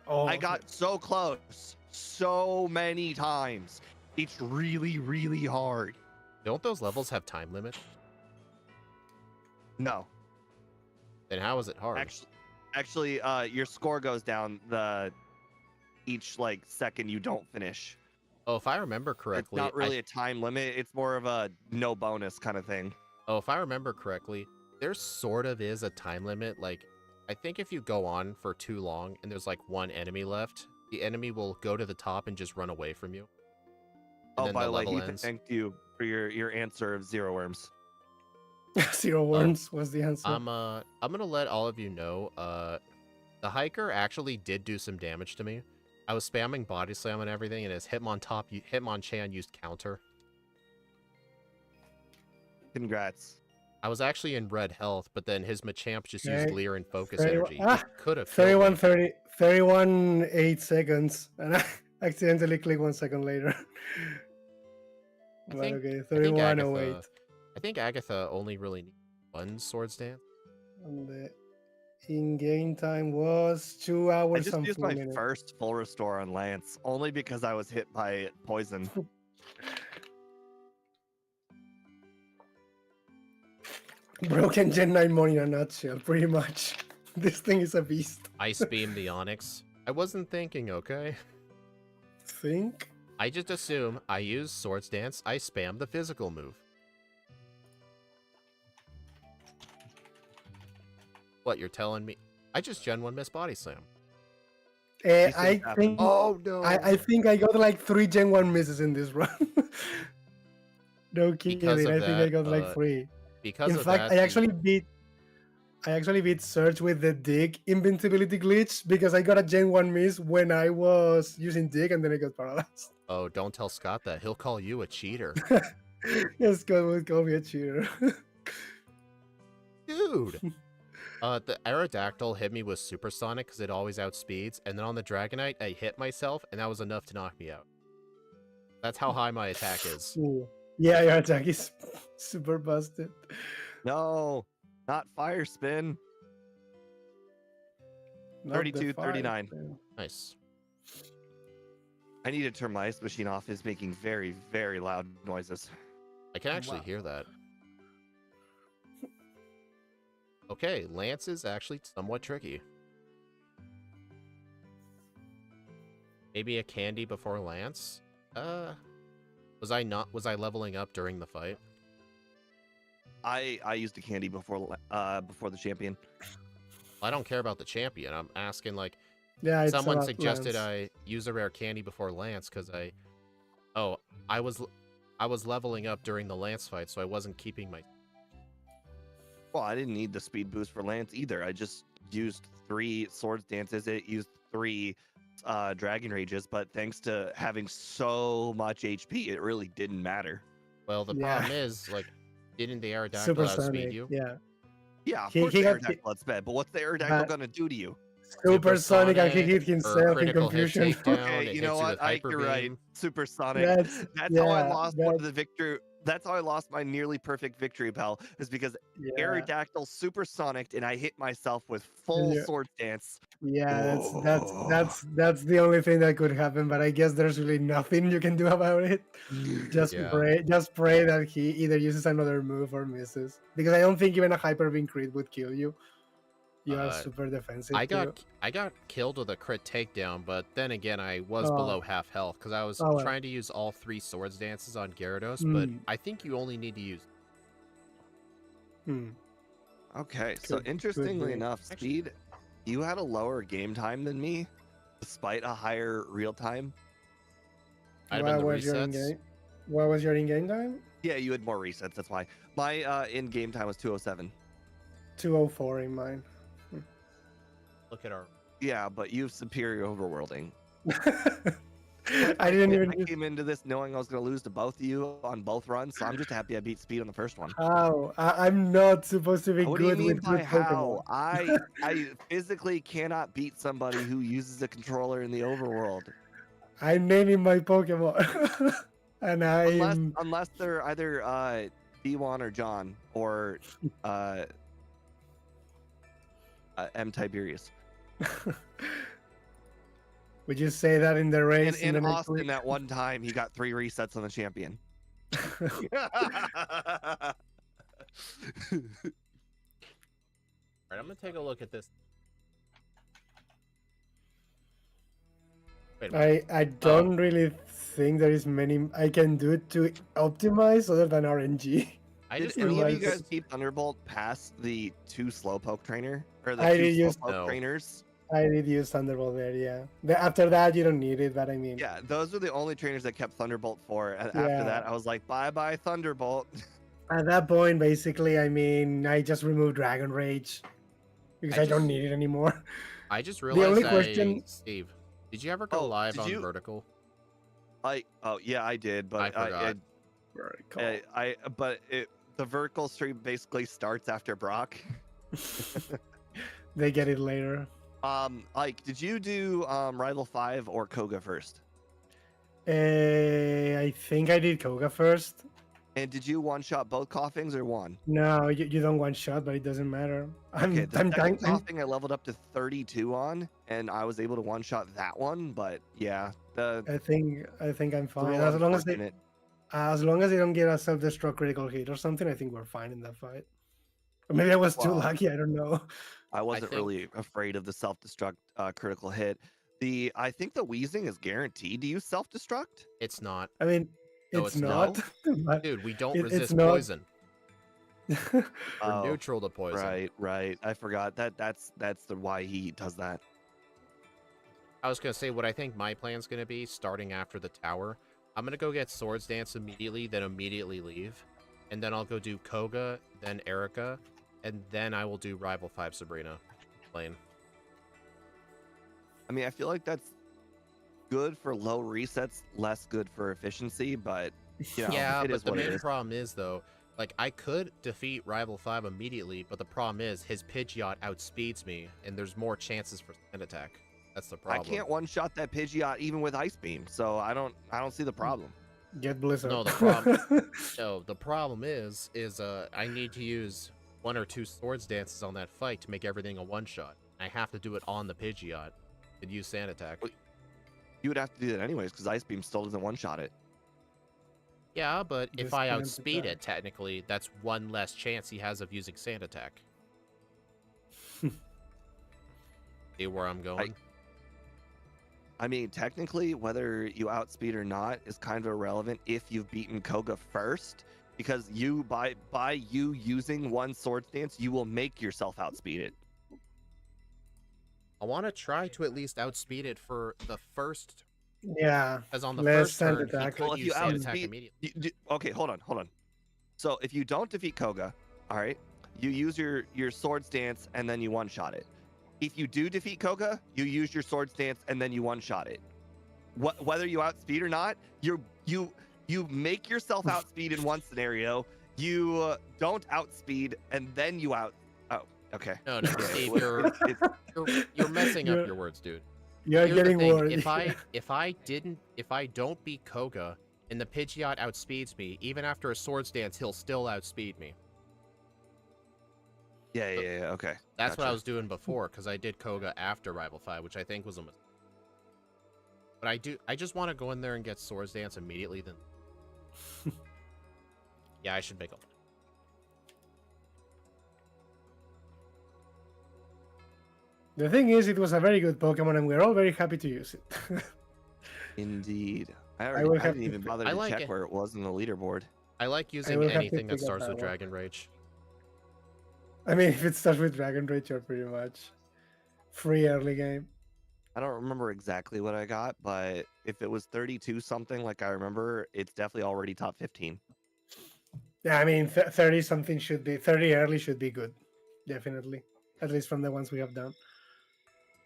Oh, I got so close so many times. It's really, really hard. Don't those levels have time limit? No. Then how is it hard? Actually, your score goes down each like second you don't finish. Oh, if I remember correctly, It's not really a time limit. It's more of a no bonus kind of thing. Oh, if I remember correctly, there sort of is a time limit. Like, I think if you go on for too long and there's like one enemy left, the enemy will go to the top and just run away from you. And Oh, then by the way, level Ethan, ends. thank you for your answer of zero worms. Zero worms was the answer. I'm gonna let all of you know, the hiker actually did do some damage to me. I was spamming body slam and everything, and his Hitmonchan used counter. Congrats. I was actually in red health, but then his Machamp just Okay. used Leer and focus 31 energy. ah, It could have killed me. 31, 8 seconds, and I accidentally clicked 1 second later. But okay, 31, 08. I think Agatha only really needs one Swords Dance. And the in-game time was 2 I hours just and used 4 my minutes. first full restore on Lance, only because I was hit by poison. Broken Gen 9 money in a nutshell, pretty much. This thing is a beast. Ice Beam the Onyx. I wasn't thinking, okay? Think? I just assume I use Swords Dance, I spam the physical move. What, you're telling me? I just Gen 1 miss Body Slam. I think Oh, no. I think I got like 3 Gen 1 misses in this run. No kidding, Because of I think I that, got like 3. Because In of fact, that, I actually beat Surge with the Dig invincibility glitch because I got a Gen 1 miss when I was using Dig and then I got paralyzed. Oh, don't tell Scott that. He'll call you a cheater. Yes, God would call me a cheater. Dude! The Aerodactyl hit me with Supersonic because it always outspeeds, and then on the Dragonite, I hit myself, and that was enough to knock me out. That's how high my attack is. Ooh. Yeah, your attack is super busted. No, not fire spin. Not 32, the fire 39. spin. Nice. I need to turn my ice machine off. It's making very, very loud noises. I can actually hear that. Okay, Lance is actually somewhat tricky. Maybe a candy before Lance? Was I leveling up during the fight? I used a candy before the champion. I don't care about the champion. I'm asking, like, Yeah, it's someone about suggested Lance. I use a rare candy before Lance because I was leveling up during the Lance fight, so I wasn't keeping my. Well, I didn't need the speed boost for Lance either. I just used 3 Swords Dances. It used 3 Dragon Rages, but thanks to having so much HP, it really didn't matter. Well, the Yeah. problem is, like, didn't the Aerodactyl Supersonic, outspeed you? yeah. Yeah, of He course the got- Aerodactyl outsped, but what's the Aerodactyl But- gonna do to you? Supersonic, and he Supersonic hit or himself in critical hit confusion. takedown. Okay, it you hits know you what? with Ike, Hyper you're right. Beam. Supersonic. That's That's how I yeah, lost one of the victory. That's how I lost my nearly perfect victory, pal. Is because yeah, Aerodactyl supersonicked and I hit myself with full Yeah. Sword Dance. yeah. That's the only thing that could happen. But I guess there's really nothing you can do about it. Just Yeah. pray that he either uses another move or misses. Because I don't think even a hyper beam crit would kill you. You are super defensive. I too. got killed with a crit takedown, but then again, I was Oh. below half health because I was Oh, well. trying to use all 3 Swords Dances on Gyarados, but Mm. I think you only need to use. Hmm. Okay, so Could interestingly be. enough, Speed, you had a lower game time than me, despite a higher real time. Might have been the What was your resets. in-game? What was your in-game time? Yeah, you had more resets. That's why my in-game time was 207. 204 in mine. Look at our. Yeah, but you have superior overworlding. I didn't even. I came into this knowing I was going to lose to both of you on both runs, so I'm just happy I beat Speed on the first one. How? I'm not supposed to be What do you good mean with by good how? Pokemon. I physically cannot beat somebody who uses a controller in the overworld. I'm naming my Pokemon, and I'm. Unless they're either D1 or John or M Tiberius. Would you say that in the race In the next Austin, week? that one time, he got 3 resets on the champion. Alright, I'm gonna take a look at this. Wait a minute. I don't really think there is many I can do to optimize other than RNG. I Did just any of you realized. guys keep Thunderbolt past the 2 Slowpoke trainer? Or the I 2 did use- Slowpoke No. trainers? I did use Thunderbolt there, yeah. After that, you don't need it, but I mean, Yeah, those were the only trainers that kept Thunderbolt for. And Yeah. after that, I was like, bye-bye, Thunderbolt. at that point, basically, I mean, I just removed Dragon Rage because I don't just- need it anymore. I just only realized. question- Steve, did you ever go Oh, live did on you- vertical? Oh, yeah, I did, but I forgot. Very cool. the vertical stream basically starts after Brock. They get it later. Like, did you do Rival 5 or Koga first? I think I did Koga first. And did you one-shot both coughings or one? No, you don't one shot, but it doesn't matter. Okay, the second coughing I leveled up to 32 on, and I was able to one-shot that one, but yeah, I think I'm it's a fine. little unfortunate. As long as they don't get a self-destruct critical hit or something, I think we're fine in that fight. Or maybe I was too Well, lucky. I don't know. I wasn't think- really afraid of the self-destruct critical hit. I think the wheezing is guaranteed to use self-destruct. It's not. I mean, No, it's it's not. but Dude, we don't It's resist not- poison. We're Oh, neutral to poison. right. I forgot that's the why he does that. I was gonna say what I think my plan's gonna be starting after the tower. I'm gonna go get Swords Dance immediately, then immediately leave. And then I'll go do Koga, then Erica, and then I will do Rival 5 Sabrina lane. I mean, I feel like that's good for low resets, less good for efficiency, but you know, Yeah, it but is the what it main is. problem is though, like I could defeat Rival 5 immediately, but the problem is his Pidgeot outspeeds me, and there's more chances for sand attack. That's the problem. I can't one-shot that Pidgeot even with Ice Beam, so I don't see the problem. Get Blizzard. No, the problem- No, the problem is I need to use 1 or 2 Swords Dances on that fight to make everything a one-shot. I have to do it on the Pidgeot and use sand attack. Wait. You would have to do that anyways, because Ice Beam still doesn't one-shot it. Yeah, but if Just I sand outspeed attack. it, technically, that's one less chance he has of using sand attack. See where I'm going? I mean, technically, whether you outspeed or not is kind of irrelevant if you've beaten Koga first, because you by you using one Sword Stance, you will make yourself outspeed it. I want to try to at least outspeed it for the first, Yeah. as on the Less first sand turn, he attack. could Well, if use you sand attack outspeed- immediately. Okay, hold on. So if you don't defeat Koga, all right, you use your Sword Stance and then you one-shot it. If you do defeat Koga, you use your Sword Stance and then you one-shot it. Whether you outspeed or not, you make yourself outspeed in one scenario. You don't outspeed and then you out. Oh, okay. No, Okay, Steve, well, you're messing up You're- your words, dude. You're Here's the getting thing, worried. If I don't beat Koga and the Pidgeot outspeeds me, even after a Swords Dance, he'll still outspeed me. Yeah. Okay. That's what I Gotcha. was doing before, because I did Koga after Rival 5, which I think was a mistake. But I just want to go in there and get Swords Dance immediately, then... Yeah, I should make a... The thing is, it was a very good Pokemon, and we're all very happy to use it. Indeed. I will have didn't to even pick- bother I to like check it. where it was in the leaderboard. I like using will have to anything that pick up starts that with one. Dragon Rage. I mean, if it starts with Dragon Rage, you're pretty much free early game. I don't remember exactly what I got, but if it was 32 something, like I remember, it's definitely already top 15. Yeah, I mean, 30 something should be 30 early should be good, definitely. At least from the ones we have done.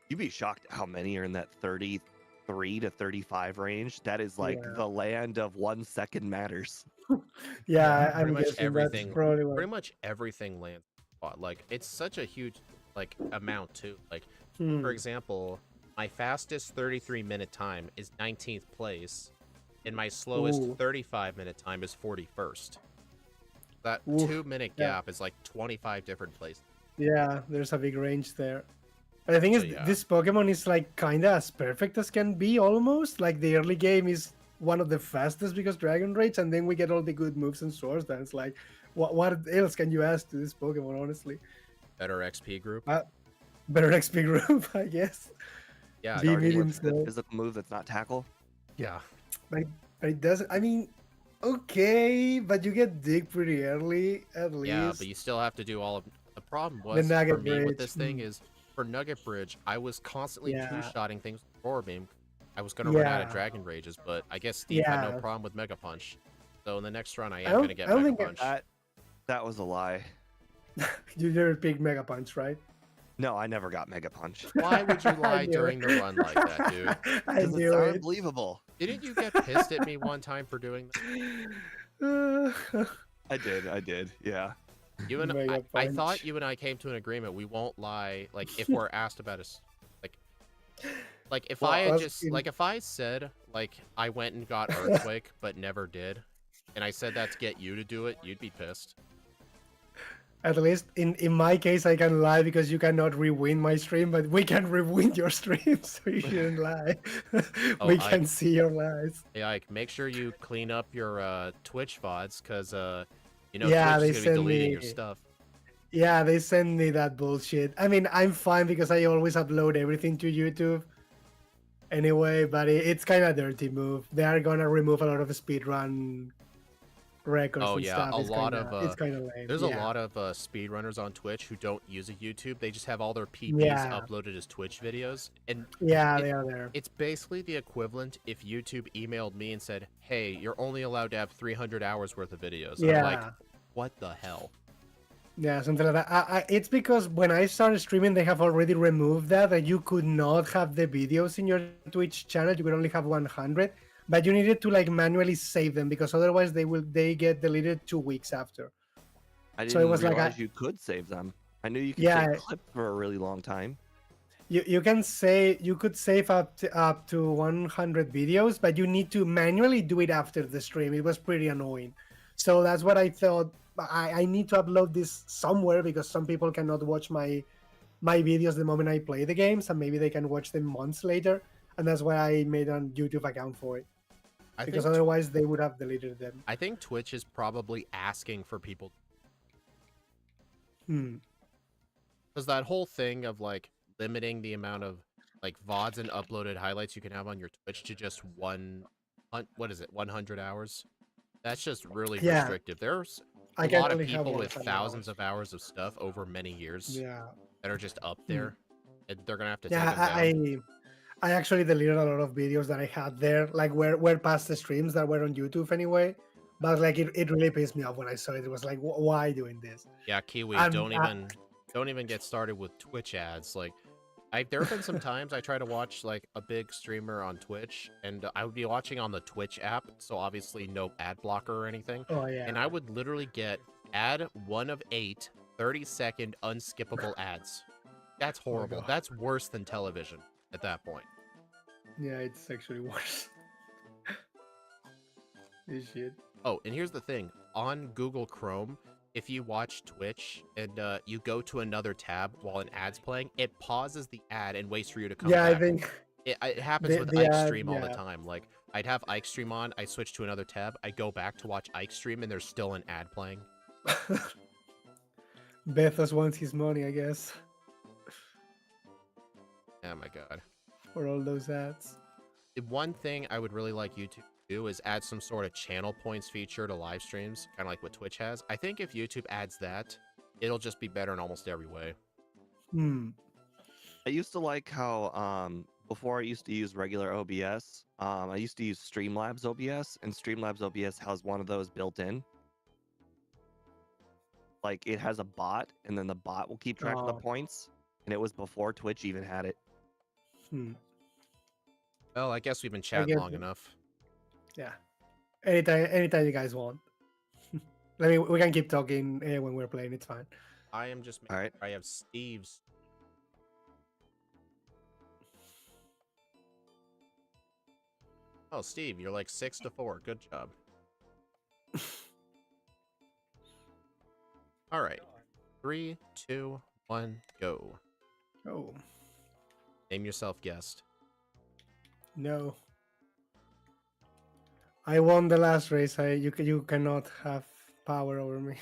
You'd be shocked how many are in that 33 to 35 range. That is like Yeah, the land of 1 second matters. yeah, Pretty I'm much guessing that's everything. probably what. Pretty much everything lands. Like it's such a huge like amount too. Like for Hmm. example, my fastest 33-minute time is 19th place, and my slowest Ooh, 35-minute time is 41st. That oof. 2-minute Yeah, gap is like 25 different places. yeah. There's a big range there. But the thing So is, yeah, this Pokemon is like kinda as perfect as can be, almost. Like the early game is one of the fastest because Dragon Rage, and then we get all the good moves and swords. Then it's like, what else can you ask to this Pokemon? Honestly, better XP group. uh, better XP group, I guess. Yeah, Be Starting medium with a good slow, physical move that's not tackle. yeah, but it doesn't. I mean, okay, but you get dig pretty early at yeah. But least. you still have to do all of. The problem The was for Nugget me with Bridge. this thing is for Nugget Bridge, I was constantly Yeah, two-shotting things with Roar Beam. I was gonna run out of yeah, Dragon Rages, but I guess Steve had no yeah. problem with Mega Punch. So in the next run, I I am gonna don't. I get don't Mega think Punch. That was a lie. you never pick Mega Punch, right? No, I never got Mega Punch Why would you I lie knew during the it. run like that, dude? I because it knew sounded it. believable. Didn't you get pissed at me one time for doing I did. Yeah. You and Mega I thought Punch. you and I came to an agreement. We won't lie. Like if we're asked about us, like, like if I Well, had Was just in, like if I said like I went and got Earthquake but never did, and I said that to get you to do it, you'd be pissed. at least in my case, I can lie because you cannot rewind my stream, but we can rewind your stream, so you shouldn't lie. Oh, We can see your lies. hey, Ike, make sure you clean up your Twitch VODs, cause you know Yeah, Twitch is they gonna be send deleting me. your stuff. Yeah, they send me that bullshit. I mean, I'm fine because I always upload everything to YouTube anyway, but it's kind of dirty move. They are gonna remove a lot of speedrun records Oh and yeah, stuff. a lot of It's kind of lame. there's a Yeah, lot of speedrunners on Twitch who don't use a YouTube. They just have all their PBs yeah, uploaded as Twitch videos, and yeah. it, They are there. it's basically the equivalent if YouTube emailed me and said, "Hey, you're only allowed to have 300 hours worth of videos." And I'm like, Yeah, "What the hell?" yeah, something like that. It's because when I started streaming, they have already removed that you could not have the videos in your Twitch channel. You could only have 100, but you needed to like manually save them because otherwise they get deleted 2 weeks after. I So it didn't was like realize you could save them. I knew you could yeah, save clips for a really long time. you can say you could save up to 100 videos, but you need to manually do it after the stream. It was pretty annoying. So that's what I thought. I need to upload this somewhere because some people cannot watch my videos the moment I play the games, and maybe they can watch them months later. And that's why I made a YouTube account for it I because think otherwise they would have deleted them. I think Twitch is probably asking for people Hmm. because that whole thing of like limiting the amount of like VODs and uploaded highlights you can have on your Twitch to just what is it, 100 hours? That's just really Yeah, restrictive. There's a I can lot of only have people with 100 thousands hours. of hours of stuff over many years Yeah. that are just up Hmm. there, and they're gonna have to take Yeah, them down. I actually deleted a lot of videos that I had there, like were past the streams that were on YouTube anyway. But like it really pissed me off when I saw it. It was like, why doing this? Yeah, Kiwi, And don't even get started with Twitch ads. Like, there have been some times I try to watch like a big streamer on Twitch, and I would be watching on the Twitch app, so obviously no ad blocker or anything, oh and yeah, I would literally get ad 1 of 8 30-second unskippable ads. That's oh my horrible. god, That's worse than television at that point. yeah, it's actually worse. This shit. Oh, and here's the thing. On Google Chrome, if you watch Twitch and you go to another tab while an ad's playing, it pauses the ad and waits for you to come Yeah, I back. think It happens with the Ike ad, Stream all the yeah, time. Like, I'd have Ike Stream on, I switch to another tab, I go back to watch Ike Stream, and there's still an ad playing. Bethos wants his money, I guess, Oh my god. for all those ads. The one thing I would really like YouTube to do is add some sort of channel points feature to live streams, kind of like what Twitch has. I think if YouTube adds that, it'll just be better in almost every way. Hmm. I used to like how before I used to use regular OBS, I used to use Streamlabs OBS, and Streamlabs OBS has one of those built in. Like it has a bot, and then the bot will keep track of the Oh. points. And it was before Twitch even had it. Hmm. Well, I guess we've been I chatting guess. long enough. Yeah. Anytime you guys want. We can keep talking when we're playing. It's fine. I am just All right. I have Steve's. Oh, Steve, you're like 6-4. Good job. All right. 3, 2, 1, go. Oh Name yourself guest. no. I won the last race. You cannot have power over me.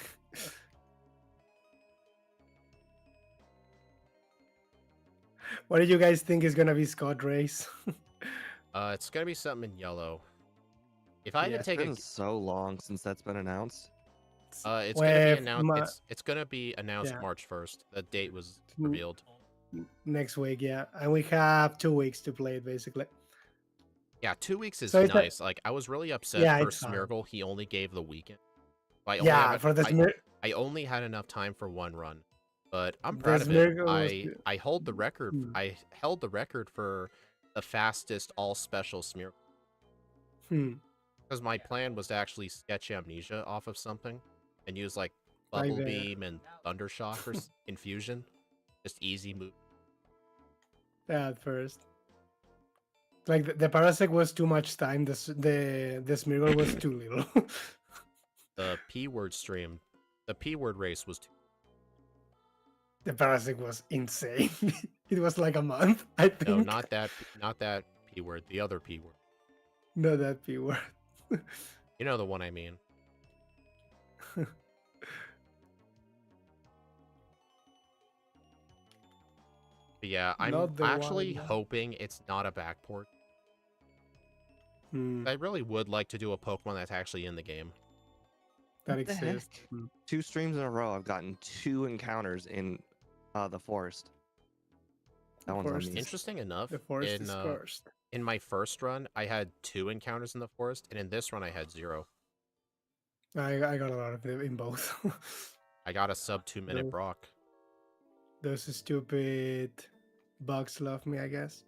What do you guys think is gonna be Scott race? It's gonna be something in yellow. If I had Yeah. to It's take been a, so long since that's been announced. it's gonna be With announced. It's gonna be announced Yeah. March 1st. The date was Mm. revealed. Next week, yeah, and we have 2 weeks to play it basically. Yeah, 2 weeks is So it's nice. Like I was really upset Yeah, for it's fine. Smeargle. He only gave the weekend. Yeah, for the I only had enough time for one run, but I'm The proud of it. Smeargle was I hold the record. Hmm. I held the record for the fastest all special Smeargle because my plan was to actually sketch Amnesia off of something and use like Right Bubble there. Beam and Thundershock or Infusion. Just easy move. Yeah, at first. Like the Parasect was too much time. The Smeargle was too little. The P-word stream, the P-word race was too. The Parasect was insane. It was like a month, I think. No, not that P-word, the other P-word. Not that P word. You know the one I mean. But yeah, I'm Not the actually one. hoping it's not a backport. Hmm, I really would like to do a Pokemon that's actually in the game. that What the heck? exists. 2 streams in a row, I've gotten 2 encounters in the forest. That one's on Forest me. is- Interesting enough, The forest is cursed. in my first run, I had 2 encounters in the forest, and in this run, I had 0. I got a lot of them in both. I got a sub 2-minute No. Brock. Those stupid bugs love me, I guess.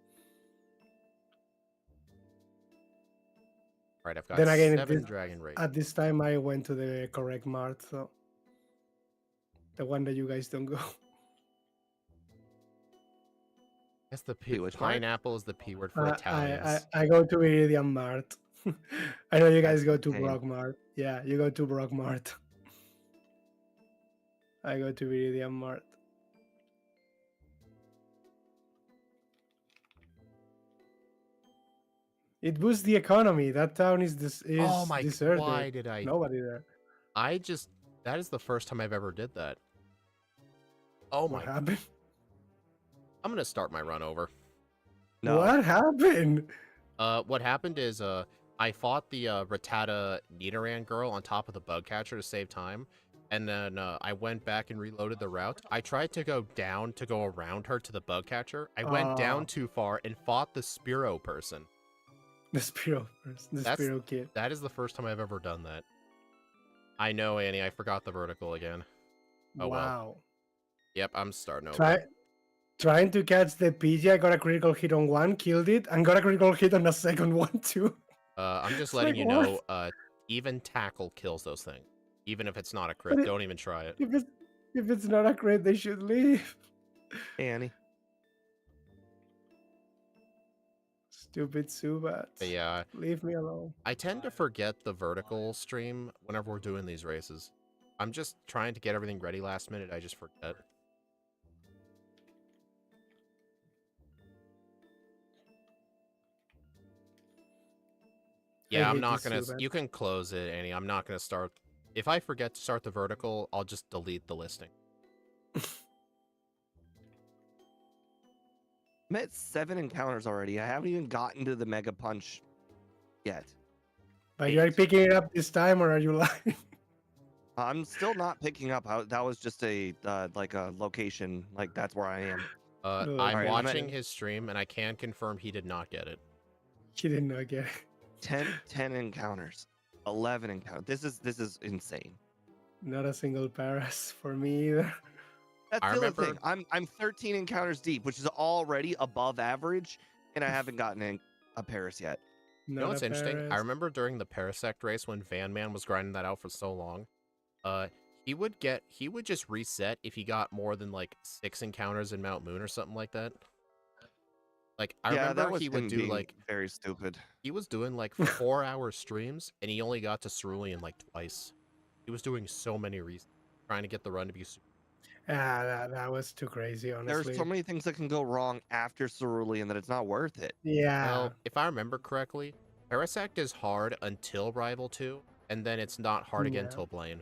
All right, I've got Then again, 7 Dragon Rage. at this time I went to the correct mart, so the one that you guys don't go. Guess the Wait, which part? pineapple is the P word for Italians. I go to Iridium Mart. I know you guys That's go to insane. Brock Mart. Yeah, you go to Brock Mart. I go to Iridium Mart. It boosts the economy. That town is Oh my! deserted. Why did I? Nobody there. That is the first time I've ever did that. Oh What my! happened? I'm gonna start my run over. No. What happened? What happened is I fought the Rattata Nidoran girl on top of the bug catcher to save time, and then I went back and reloaded the route. I tried to go down to go around her to the bug catcher. I went down Oh. too far and fought the Spearow person. The Spearow first. The That's- Spearow kid. That is the first time I've ever done that. I know, Annie. I forgot the vertical again. Oh, well. Wow. Yep, I'm starting over. Trying to catch the PG, I got a critical hit on one, killed it, and got a critical hit on the second one too. I'm just It's letting like, you what? know. Even tackle kills those things. Even if it's not a crit, But don't even try it. If it's not a crit, they should leave. Hey, Annie. Stupid Subat. But yeah, Leave me alone. I tend to forget the vertical stream whenever we're doing these races. I'm just trying to get everything ready last minute. I just forget. Yeah, I'm hate not this gonna. Zubat. You can close it, Annie. I'm not gonna start. If I forget to start the vertical, I'll just delete the listing. I'm at 7 encounters already. I haven't even gotten to the Mega Punch yet. But you are picking it up this time, or are you lying? I'm still not picking up how that was just a like a location. Like that's where I am. I'm Alright, I'm at- watching his stream, and I can confirm he did not get it. He did not get it. 10 encounters, 11 encounters. This is insane. Not a single Paras for me either. That's I the other remember- thing. I'm 13 encounters deep, which is already above average, and I haven't gotten a Paris yet. You know what's interesting? I remember during the Parasect race when Van Man was grinding that out for so long, he would just reset if he got more than like 6 encounters in Mount Moon or something like that. Like I Yeah, that remember was he would him do being like very stupid. he was doing like 4-hour streams and he only got to Cerulean like twice. He was doing so many reasons trying to get the run to be super. Yeah, that was too crazy, honestly. There's so many things that can go wrong after Cerulean that it's not worth it. Yeah. Well, if I remember correctly, Parasect is hard until Rival 2, and then it's not hard again Yeah. till Blaine.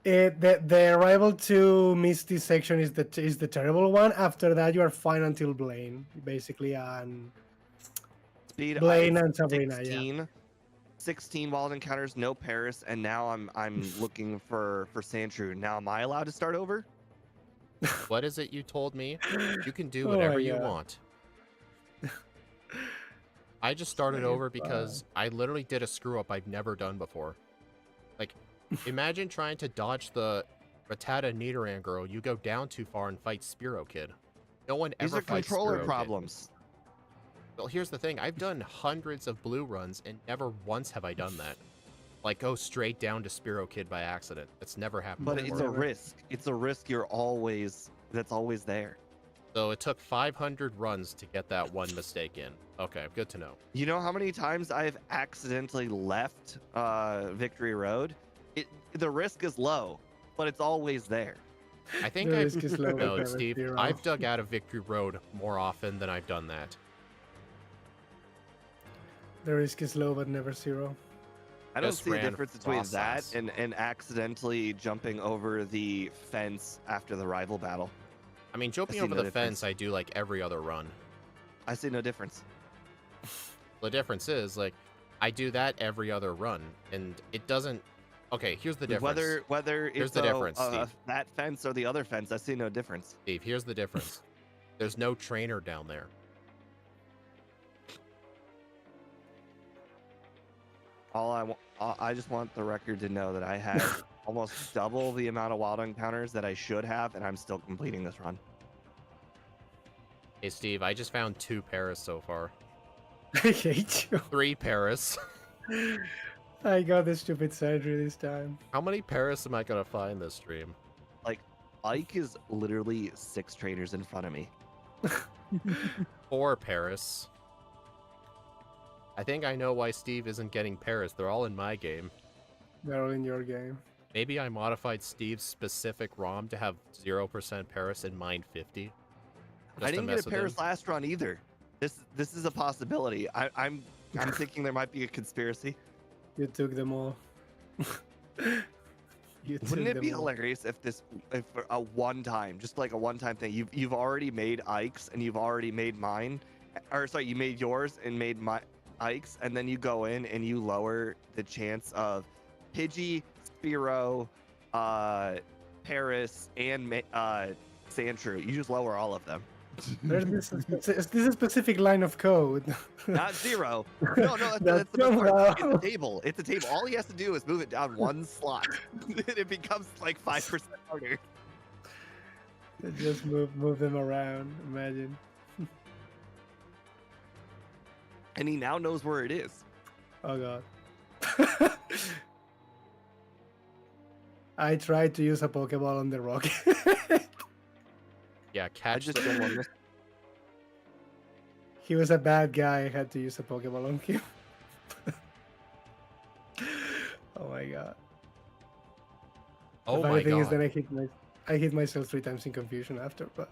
The Rival 2 Misty section is the terrible one. After that, you are fine until Blaine, basically, and Speed, Blaine I had and Sabrina. 16 wild encounters, no Paris, and now I'm looking for Sandshrew. Now am I allowed to start over? What is it you told me? You can do Oh whatever my you God. want. I just started over because I literally did a screw up I've never done before. Like, imagine trying to dodge the Rattata Nidoran girl. You go down too far and fight Spearow Kid. No one These ever are fights controller Spearow Kid. problems. Well, here's the thing. I've done hundreds of blue runs, and never once have I done that. Like, go straight down to Spearow Kid by accident. That's never happened But before. it's a risk. It's a risk that's always there. So it took 500 runs to get that one mistake in. Okay, good to know. You know how many times I've accidentally left Victory Road? The risk is low, but it's always there. I think The I've risk is low, no, but Steve. zero. I've dug out of Victory Road more often than I've done that. The risk is low, but never zero. I don't Just see a ran difference between Frost that Sass. and accidentally jumping over the fence after the rival battle. I mean, jumping see over no the difference. fence, I do like every other run. I see no difference. The difference is, like, I do that every other run, and it doesn't. Okay, here's the difference. Whether Here's it's the difference, Steve. that fence or the other fence, I see no difference. Steve, here's the difference. There's no trainer down there. I just want the record to know that I had almost double the amount of wild encounters that I should have, and I'm still completing this run. Hey, Steve, I just found 2 Paris so far. I hate you. 3 Paris. I got the stupid surgery this time. How many Paris am I gonna find this stream? Ike is literally 6 trainers in front of me. 4 Paris. I think I know why Steve isn't getting Paris. They're all in my game. They're all in your game. Maybe I modified Steve's specific ROM to have 0% Paris and mine 50. Just I to didn't mess get a with him. Paris last run either. This is a possibility. I'm thinking there might be a conspiracy. You took them all. You Wouldn't took it be them all. hilarious if a one time, just like a one time thing, you've already made Ike's and you've already made mine, or sorry, you made yours and made my Ike's, and then you go in and you lower the chance of Pidgey, Spearow, Paris, and Sandshrew. You just lower all of them. There's this specific line of code. Not 0. No, that's the best Come part. It's on. a table. It's a table. All he has to do is move it down one slot. It becomes like 5% harder. Just move them around. Imagine. And he now knows where it is. Oh god. I tried to use a Pokeball on the rocket. Yeah, I catch just the... did one. He was a bad guy. I had to use a Pokeball on him. Oh my god. Oh the my funny thing is god. that I hit myself 3 times in confusion after, but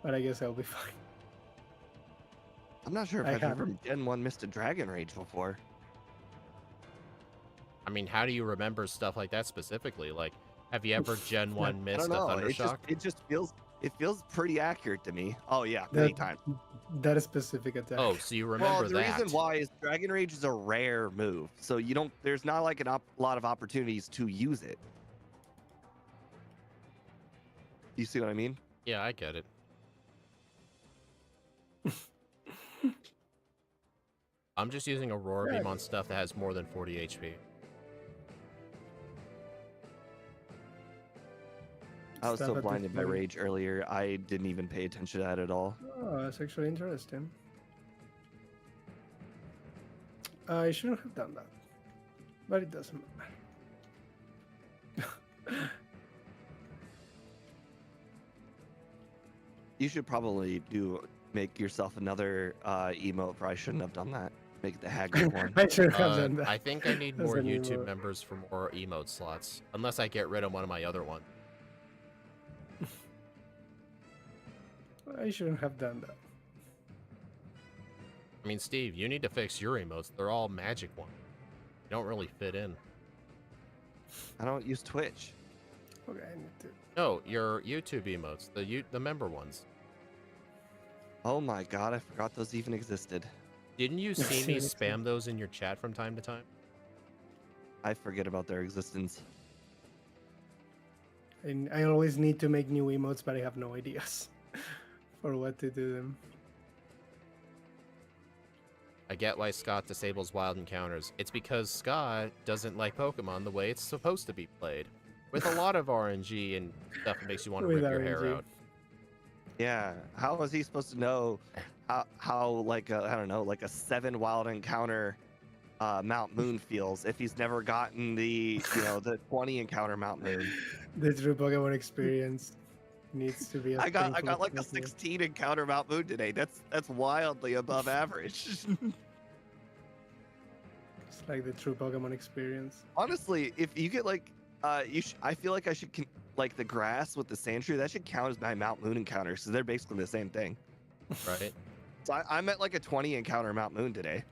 I guess I'll be fine. I'm not sure if I I've ever haven't. Gen 1 missed a Dragon Rage before. I mean, how do you remember stuff like that specifically? Like, have you ever Gen 1 I missed don't a know. Thundershock? It just feels It feels pretty accurate to me. Oh yeah, many That times. that specific attack. Oh, so you Well, remember the that? reason why is Dragon Rage is a rare move, so you don't. There's not like a lot of opportunities to use it. You see what I mean? Yeah, I get it. I'm just using Aurora Yeah, Beam on stuff that has more than 40 HP. I was stuff so at blinded by 40. rage earlier, I didn't even pay attention to that at all. Oh, that's actually interesting. I shouldn't have done that, but it doesn't matter. You should probably make yourself another emote. Probably shouldn't have done that. Make it the Hagrid one. I should have done that. I think I need That's more an YouTube emote. members for more emote slots. Unless I get rid of one of my other ones. I shouldn't have done that. I mean, Steve, you need to fix your emotes. They're all magic ones. You don't really fit in. I don't use Twitch. Okay, I need to. No, your YouTube emotes, the member ones. Oh my god, I forgot those even existed. Didn't you see me Seriously? spam those in your chat from time to time? I forget about their existence. And I always need to make new emotes, but I have no ideas for what to do them. I get why Scott disables wild encounters. It's because Scott doesn't like Pokemon the way it's supposed to be played. With a lot of RNG and stuff that makes you want to With rip your hair RNG. out. Yeah, how was he supposed to know how like I don't know, like a 7 wild encounter Mount Moon feels if he's never gotten the the 20 encounter Mount Moon? The true Pokemon experience needs to be. As I got painful as like a possible. 16 encounter Mount Moon today. That's wildly above average. It's like the true Pokemon experience. Honestly, if you get like I feel like I should like the grass with the Sandshrew, that should count as my Mount Moon encounters, so they're basically the same thing. Right? So I'm at like a 20 encounter Mount Moon today.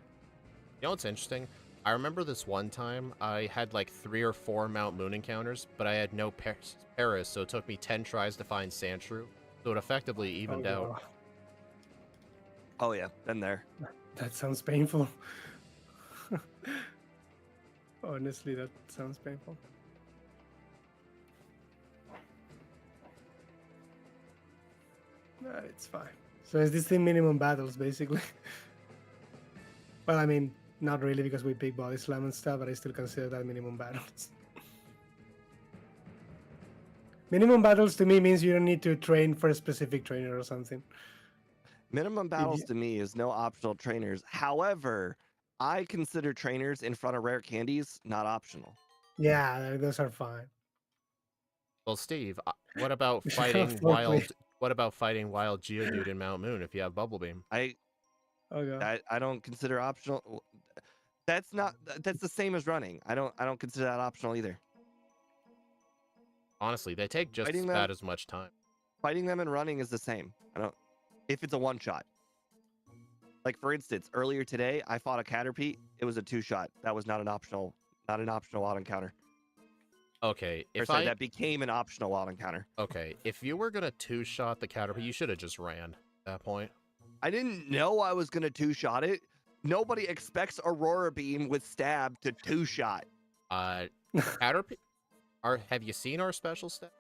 You know what's interesting? I remember this one time I had like 3 or 4 Mount Moon encounters, but I had no Paris, so it took me 10 tries to find Sandshrew. So it effectively evened out. wow. Oh yeah, been there. That sounds painful. Honestly, that sounds painful. It's fine. So is this the minimum battles, basically? Well, I mean, not really, because we pick body slam and stuff, but I still consider that minimum battles. Minimum battles to me means you don't need to train for a specific trainer or something. Minimum battles to me is no optional trainers. However, I consider trainers in front of rare candies not optional. Yeah, those are fine. Well, Steve, what about We should fighting have foreplay. wild? What about fighting wild Geodude in Mount Moon if you have Bubble Beam? I Okay. don't consider optional. That's the same as running. I don't consider that optional either. Honestly, they take just Fighting about them- as much time. Fighting them and running is the same. If it's a one shot. Like for instance, earlier today I fought a Caterpie. It was a 2-shot. That was not an optional wild encounter. Okay, That became an optional wild encounter. Okay, if you were gonna 2-shot the Caterpie, you should have just ran at that point. I didn't know I was gonna 2-shot it. Nobody expects Aurora Beam with stab to 2-shot. Caterpie, have you seen our special stat?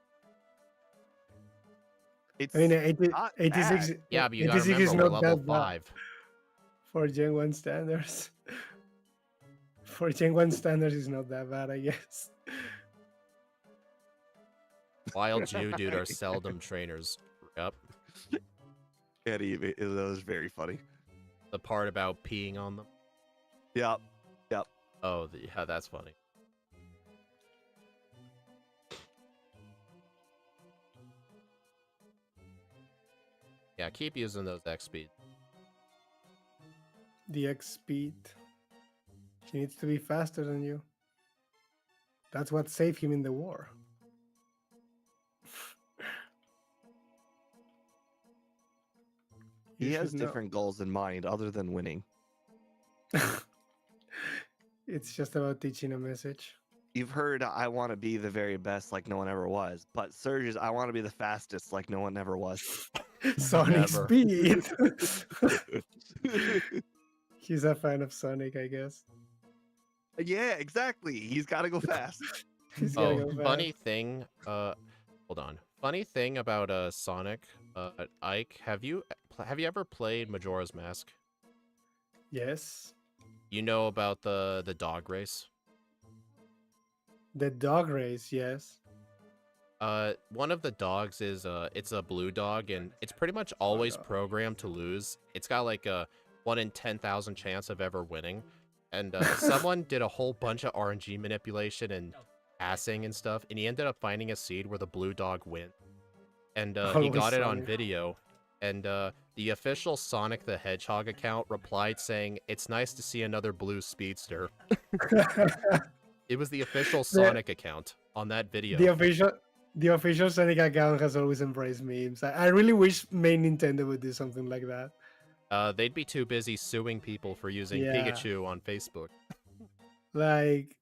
It's I mean, not 86. bad. Yeah, but you gotta 86 is remember we're not level that bad 5. for Gen 1 standards. For Gen 1 standards, is not that bad, I guess. Wild Geodude are seldom trainers. Yep. It was very funny. The part about peeing on them. Yep. Oh, yeah, that's funny. Yeah, keep using those X speed. The X speed. He needs to be faster than you. That's what saved him in the war. He You has should know. different goals in mind other than winning. It's just about teaching a message. you've heard I want to be the very best like no one ever was, but Surge's I want to be the fastest like no one ever was. Sonic Never. Speed. He's a fan of Sonic, I guess. Yeah, exactly. He's got to go fast. He's gotta Oh, go fast. funny thing. Hold on. Funny thing about Sonic. Ike, have you ever played Majora's Mask? Yes. You know about the dog race? The dog race, yes. One of the dogs is it's a blue dog, and it's pretty much always no. programmed to lose. It's got like a 1 in 10,000 chance of ever winning. And someone did a whole bunch of RNG manipulation and passing and stuff, and he ended up finding a seed where the blue dog wins. And he Always got it on Sonic. video. And the official Sonic the Hedgehog account replied saying, "It's nice to see another blue speedster." It was the official Sonic account on that video. The official Sonic account has always embraced memes. I really wish main Nintendo would do something like that. They'd be too busy suing people for using Yeah. Pikachu on Facebook. Like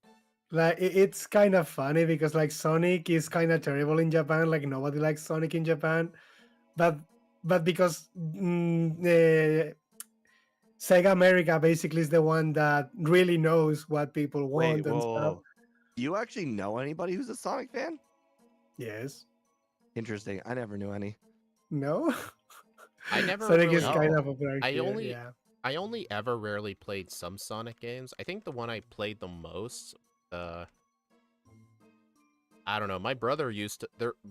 it's kind of funny because like Sonic is kind of terrible in Japan. Like nobody likes Sonic in Japan, but because Sega America basically is the one that really knows what people Wait, want and stuff. whoa. You actually know anybody who's a Sonic fan? Yes. Interesting. I never knew any. No. I never Sonic really is kind know. of popular I here, only- yeah. I only ever rarely played some Sonic games. I think the one I played the most, I don't know. My brother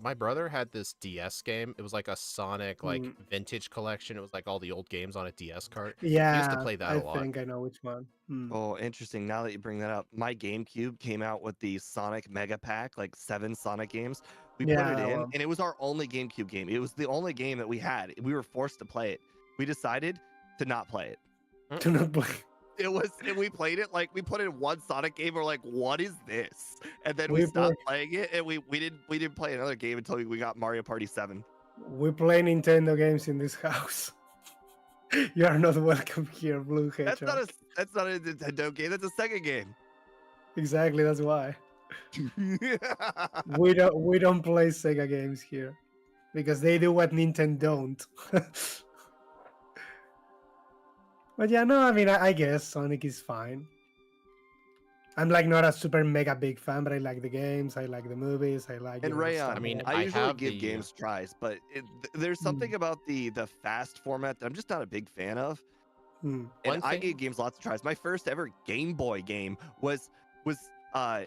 my brother had this DS game. It was like a Sonic like vintage collection. It was like all the old games on a DS cart. Yeah, I used to play that I a lot. think I know which one. Oh, interesting. Now that you bring that up, my GameCube came out with the Sonic Mega Pack, like 7 Sonic games. We put Yeah, it that in, one. and it was our only GameCube game. It was the only game that we had. We were forced to play it. We decided to not play it. Do not play. And we played it like we put in one Sonic game. We're like, what is this? And then We we stopped playing it, and we didn't play another game until we got Mario Party 7. We play Nintendo games in this house. You are not welcome here, Blue Hedgehog. That's not a Nintendo game. That's a Sega game. Exactly, that's why. We don't play Sega games here. Because they do what Nintendo don't. But yeah, no, I mean I guess Sonic is fine. I'm like not a super mega big fan, but I like the games, I like the movies, I like And you know, Rayon, stuff I mean, like I I usually have give the- games tries, but there's something about the fast format that I'm just not a big fan of. that. And One I thing- gave games lots of tries. My first ever Game Boy game was I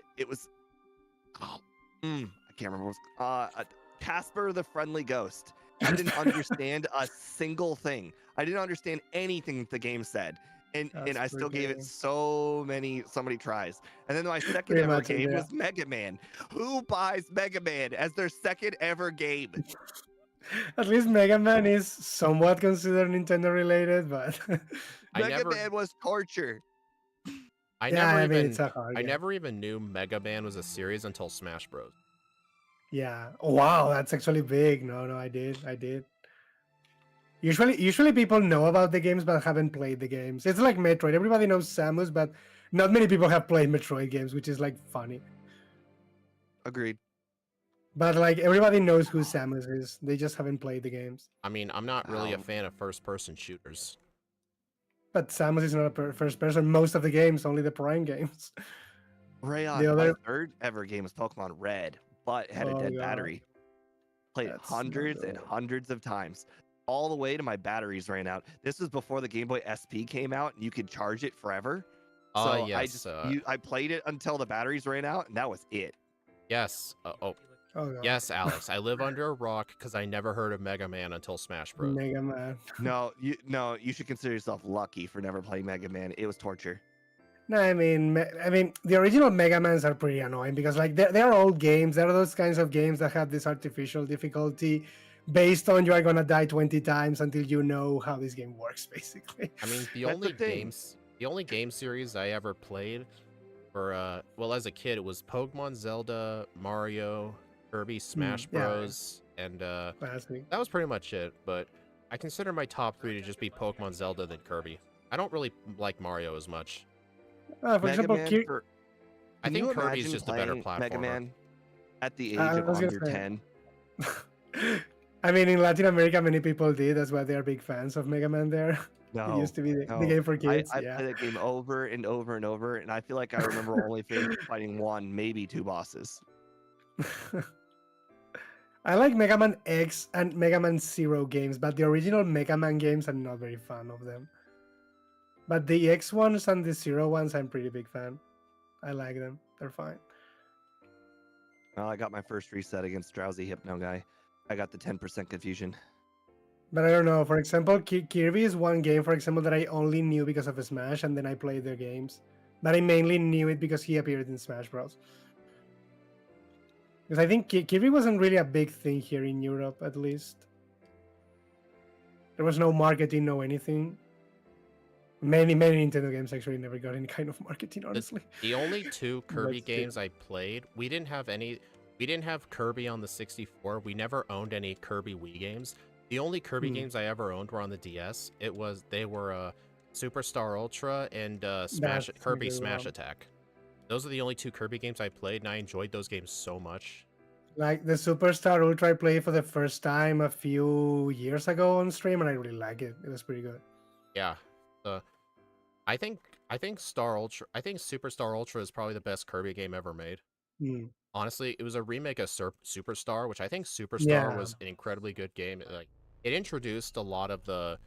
can't remember what it was. Casper the Friendly Ghost. I didn't understand a single thing. I didn't understand anything that the game said. And That's I still gave it pretty- so many tries. And then my second Pretty ever much, game yeah. was Mega Man. Who buys Mega Man as their second ever game? At least Mega Man is somewhat considered Nintendo related, but I Mega never- Man was torture. I yeah, never I even mean it's a hard I game. never even knew Mega Man was a series until Smash Bros. Yeah. Oh, wow, that's actually big. No, I did. Usually people know about the games but haven't played the games. It's like Metroid. Everybody knows Samus, but not many people have played Metroid games, which is like funny. Agreed. But like everybody knows who Samus is. They just haven't played the games. I mean, I'm not really a Ow. fan of first-person shooters. But Samus is not a first person. Most of the games, only the Prime games. Rayon, The my other- third ever game was Pokemon Red, but had a Oh, dead God. battery. Played it That's not hundreds and good. hundreds of times. All the way to my batteries ran out. This was before the Game Boy SP came out and you could charge it forever. So Yes, I played it until the batteries ran out and that was it. yes. Oh, God. Yes, Alex. I live under a rock because I never heard of Mega Man until Smash Bros. Mega Man. No, you should consider yourself lucky for never playing Mega Man. It was torture. No, I mean, the original Mega Mans are pretty annoying because like they're old games. They're those kinds of games that have this artificial difficulty based on you are gonna die 20 times until you know how this game works, basically. I mean, the That's only the thing. game series I ever played for well, as a kid, it was Pokemon, Zelda, Mario, Kirby, Smash yeah. Bros, and Last week. that was pretty much it. But I consider my top 3 to just be Pokemon, Zelda, then Kirby. I don't really like Mario as much. For Mega example, Man I Can think you Kirby's imagine just a better playing Mega platformer. Man at the I age of was gonna under say. 10? I mean, in Latin America, many people did. That's why they are big fans of Mega Man there. It No, used to be the no. game for kids. I Yeah. play that game over and over and over, and I feel like I remember only fighting one, maybe two bosses. I like Mega Man X and Mega Man Zero games, but the original Mega Man games, I'm not very fan of them. But the X ones and the Zero ones, I'm pretty big fan. I like them. They're fine. Well, I got my first reset against Drowsy Hypno guy. I got the 10% confusion. But I don't know. For example, Kirby is one game, for example, that I only knew because of Smash, and then I played their games. But I mainly knew it because he appeared in Smash Bros. Because I think Kirby wasn't really a big thing here in Europe, at least. There was no marketing, no anything. Many Nintendo games actually never got any kind of marketing, honestly. The only two Kirby But still. games I played, we didn't have any. We didn't have Kirby on the 64. We never owned any Kirby Wii games. The only Kirby games I ever owned were on the DS. They were Superstar Ultra and That's a Kirby good Smash one. Attack. Those are the only two Kirby games I played, and I enjoyed those games so much. Like the Superstar Ultra I played for the first time a few years ago on stream, and I really like it. It was pretty good. Yeah, I think Superstar Ultra is probably the best Kirby game ever made. Hmm. Honestly, it was a remake of Superstar, which I think Superstar Yeah. was an incredibly good game. Like, it introduced a lot of the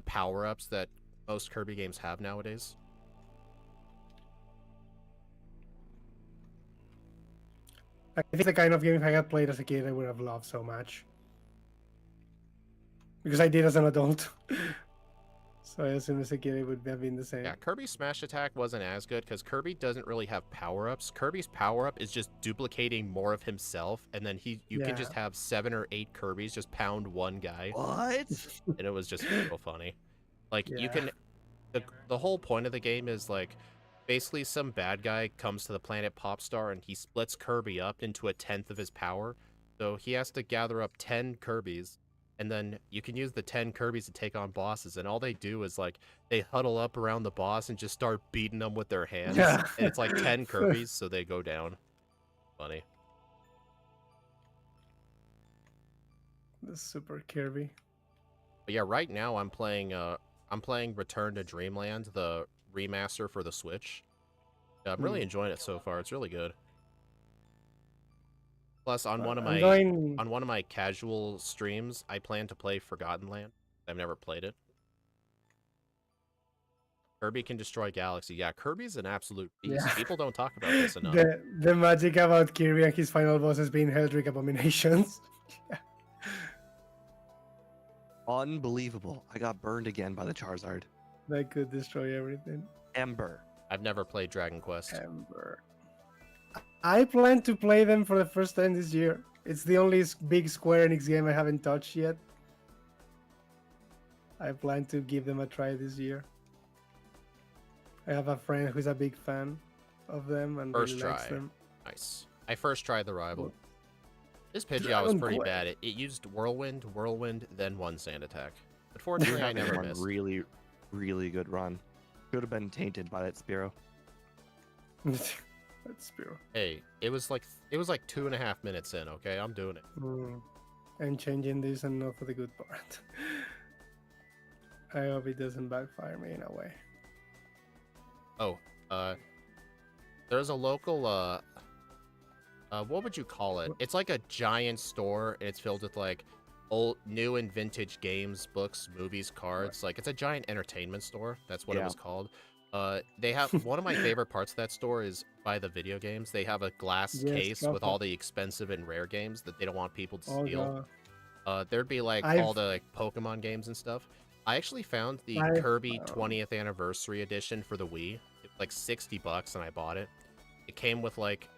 power-ups that most Kirby games have nowadays. I think the kind of game if I had played as a kid, I would have loved so much. Because I did as an adult. So I assume as a kid it would have been the same. Yeah, Kirby Smash Attack wasn't as good because Kirby doesn't really have power-ups. Kirby's power-up is just duplicating more of himself, and then you can just have 7 or 8 Kirbys just pound one guy. What? And it was just so funny. Like, you Yeah. can... The whole point of the game is, like, basically some bad guy comes to the planet Popstar and he splits Kirby up into 1/10 of his power. So he has to gather up 10 Kirbys, and then you can use the 10 Kirbys to take on bosses, and all they do is, like, they huddle up around the boss and just start beating them with their hands. Yeah. And it's like 10 Kirbys, so they go down. Funny. The Super Kirby. But yeah, right now I'm playing Return to Dreamland, the remaster for the Switch. Yeah, I'm really enjoying it so far. It's really good. Plus, on one of my casual streams, I plan to play Forgotten Land. I've never played it. Kirby can destroy galaxy. Yeah, Kirby's an absolute beast. Yeah. People don't talk about this enough. The magic about Kirby and his final bosses being Heldrick abominations. Unbelievable. I got burned again by the Charizard. That could destroy everything. Ember. I've never played Dragon Quest. Ember. I plan to play them for the first time this year. It's the only big Square Enix game I haven't touched yet. I plan to give them a try this year. I have a friend who's a big fan of them and First really likes try. them. Nice. I first tried the rival. This Pidgeot was Dragon pretty Quest. bad. It used Whirlwind, then one Sand Attack. Unfortunately, I never One missed. really, really good run. Could have been tainted by that Spearow. That's Spearow. Hey, it was like 2.5 minutes in. Okay, I'm doing it. I'm changing this and not for the good part. I hope it doesn't backfire me in a way. Oh, there's a local what would you call it? It's like a giant store, and it's filled with like old, new and vintage games, books, movies, cards. Like, it's a giant entertainment store. That's what it was called. They have one of my favorite parts of that store is by the video games. They have a glass case with all the expensive and rare games that they don't want people to steal. There'd be like all the like Pokemon games and stuff. I actually found the Kirby 20th anniversary edition for the Wii. It was like $60, and I bought it. It came with like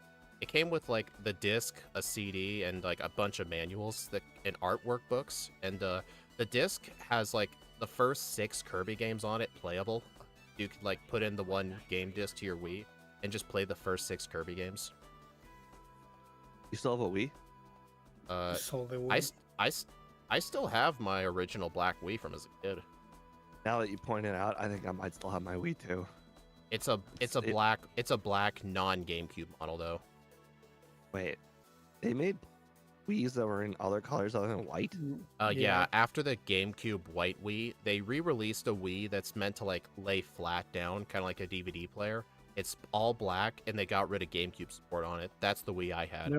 the disc, a CD, and like a bunch of manuals and artwork books. And the disc has like the first 6 Kirby games on it playable. You could like put in the one game disc to your Wii and just play the first 6 Kirby games. You still have a Wii? Sold the Wii. I still have my original black Wii from as a kid. Now that you point it out, I think I might still have my Wii too. It's a black non-GameCube model though. Wait, they made Wii's that were in other colors other than white? Yeah, after the GameCube white Wii, they re-released a Wii that's meant to like lay flat down, kind of like a DVD player. It's all black, and they got rid of GameCube support on it. That's the Wii I had.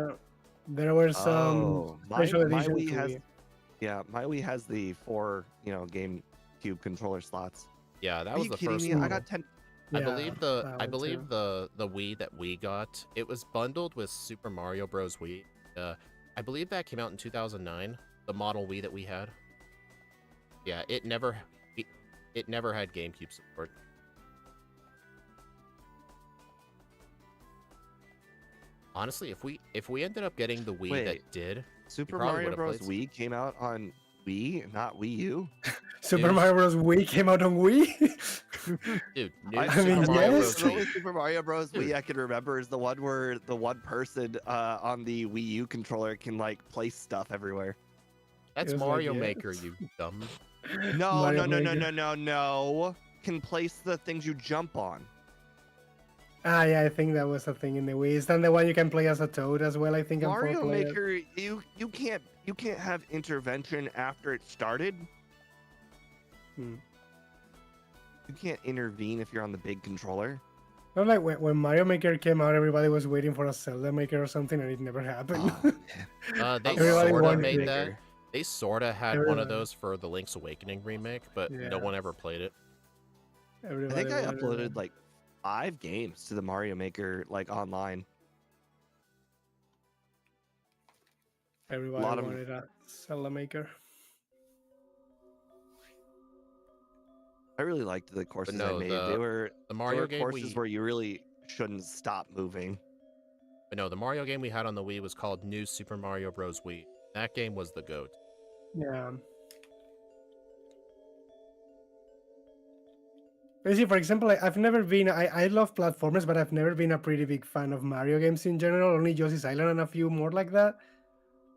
There were some special my editions. Wii has, yeah, my Wii has the 4, GameCube controller slots. Yeah, that Are was you the kidding first me? one. I got 10. I Yeah, believe that one too. the Wii that we got, it was bundled with Super Mario Bros. Wii. I believe that came out in 2009. The model Wii that we had. Yeah, it never had GameCube support. Honestly, if we ended up getting the Wii that did, Super probably Mario would've Bros. played Wii came out on Wii, not Wii U. Super Mario Bros. Wii came out on Wii. dude, new I Super mean, Mario yes. Bros. The only Wii. Super Mario Bros. Wii I can remember is the one where the one person on the Wii U controller can like place stuff everywhere. That's It was like, Mario yes. Maker, you dumb. No, Mario no, no, no, Maker. no, no, no. Can place the things you jump on. Yeah, I think that was a thing in the Wii. Is that the one you can play as a Toad as well? I think on Mario 4 players. Maker, you can't have intervention after it started. Hmm. You can't intervene if you're on the big controller. No, like when Mario Maker came out, everybody was waiting for a Zelda Maker or something, and it never happened. Oh, They Everybody sort of wanted made it. that. They sort of had one of Everybody. those for the Link's Awakening remake, but no Yeah. one ever played it. I Everybody think I wanted uploaded it. like 5 games to the Mario Maker like online. Everybody lot of- wanted a Zelda Maker. I really liked the courses no, I made. the- They were Mario game courses we where you really shouldn't stop moving. But no, the Mario game we had on the Wii was called New Super Mario Bros. Wii. That game was the GOAT. Yeah. Basically, for example, I've never been. I love platformers, but I've never been a pretty big fan of Mario games in general. Only Yoshi's Island and a few more like that.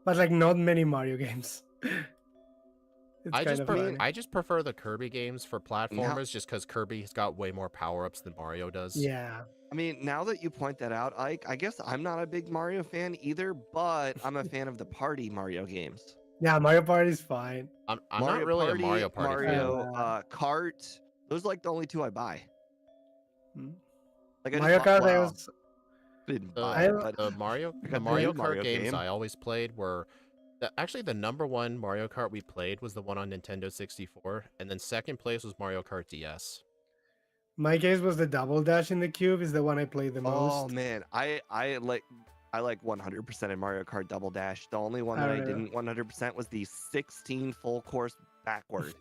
But like, not many Mario games. It's I kind just of prefer, funny. I just prefer the Kirby games for platformers just because Kirby's got way more power-ups than Mario does. Yeah. I mean, now that you point that out, I guess I'm not a big Mario fan either, but I'm a fan of the party Mario games. Yeah, Mario Party is fine. I'm Mario not really Party, a Mario Party Mario fan. Kart. Those are like the only 2 I buy. Hmm. Like I Mario just bought, Kart, I well, was. I didn't The, buy it, but the Mario I got the the Mario new Kart Mario games game. I always played were actually the number one Mario Kart we played was the one on Nintendo 64, and then second place was Mario Kart DS. My case was the Double Dash in the cube. Is the one I played the Oh most. man, I like 100% in Mario Kart Double Dash. The only one that I didn't 100% was the 16 full course backward.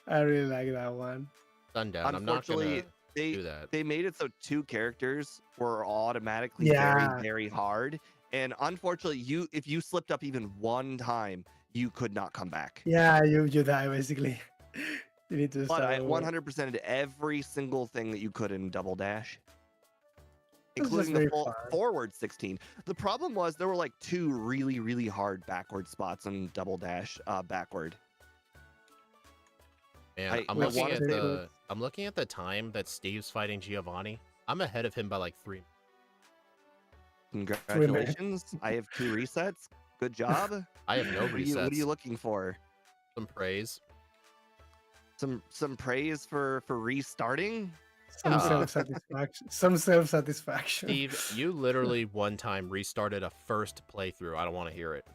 I really like that one. Sundown. I'm not gonna Unfortunately, do that. they made it so 2 characters were automatically Yeah. very, very hard. And unfortunately, if you slipped up even one time, you could not come back. Yeah, you die basically. You need to But start I over. 100%ed every single thing that you could in Double Dash, It's just including the very full fun. forward 16. The problem was there were like 2 really, really hard backward spots on Double Dash backward. Man, I'm I looking wanna at say- the time that Steve's fighting Giovanni. I'm ahead of him by like 3. Congratulations. I have 2 resets. Good job. I have no What are you resets. looking for? Some praise. Some praise for restarting? Some Ah. self-satisfaction. Some self-satisfaction. Steve, you literally one time restarted a first playthrough. I don't want to hear it.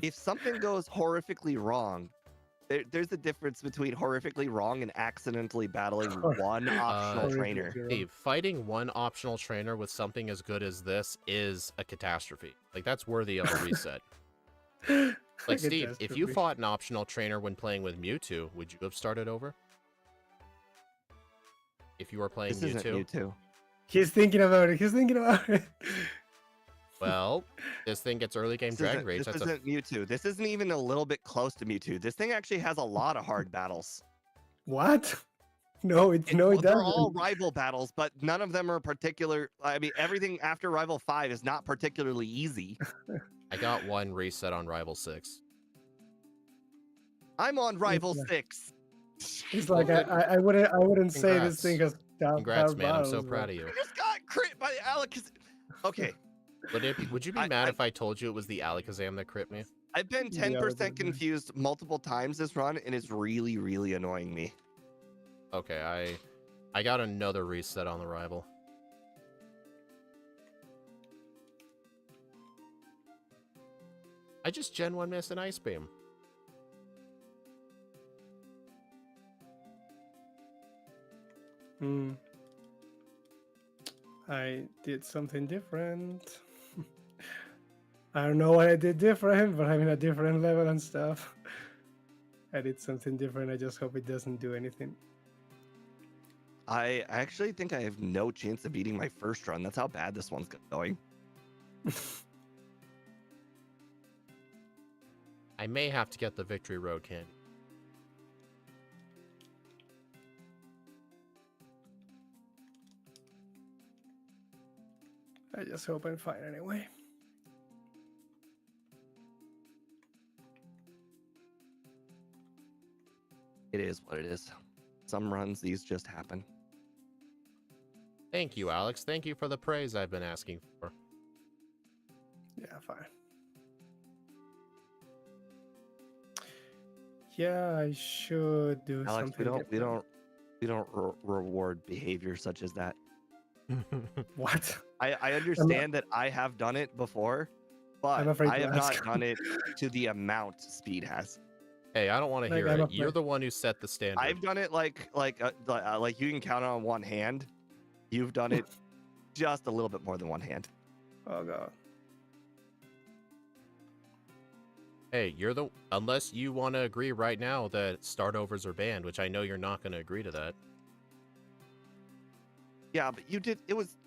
If something goes horrifically wrong, there's a difference between horrifically wrong and accidentally battling one optional Horrifically trainer. Steve, fighting one optional trainer with something as good as this is a catastrophe. Like, that's worthy of a reset. Like, Steve, if you fought an optional trainer when playing with Mewtwo, would you have started over? If you were playing This isn't Mewtwo? Mewtwo. He's thinking about it. He's thinking about it. Well, this thing gets early game Dragon Rage. This That's a isn't Mewtwo. This isn't even a little bit close to Mewtwo. This thing actually has a lot of hard battles. What? No, it They're doesn't. all rival battles, but none of them are particular. I mean, everything after Rival 5 is not particularly easy. I got one reset on Rival 6. I'm on Rival Yeah. 6. It's like Well, I wouldn't say this congrats. thing has Congrats, hard man. I'm so battles, proud but of you. I just got crit by the Alakazam. Okay, Would you be I, mad I if I told you it was the Alakazam that crit me? I've been the other 10% confused multiple times this run, and it's really, really annoying me. Okay, I got another reset on the rival. I just Gen 1 missed an Ice Beam. I did something different. I don't know what I did different, but I'm in a different level and stuff. I did something different. I just hope it doesn't do anything. I actually think I have no chance of beating my first run. That's how bad this one's going. I may have to get the Victory Road candy. I just hope I'm fine anyway. It is what it is. Some runs, these just happen. Thank you, Alex. Thank you for the praise I've been asking for. Yeah, fine. Yeah, I should do Alex, something different. we don't reward behavior such as that. What? I understand that I have done it before, I'm but afraid I to have ask. not done it to the amount Speed has. Hey, I don't want to Like, hear I'm it. You're afraid. the one who set the standard. I've done it like you can count on one hand. You've done it just a little bit more than one hand. Oh god. Hey, unless you want to agree right now that start overs are banned, which I know you're not going to agree to that. Yeah, but you did. It was.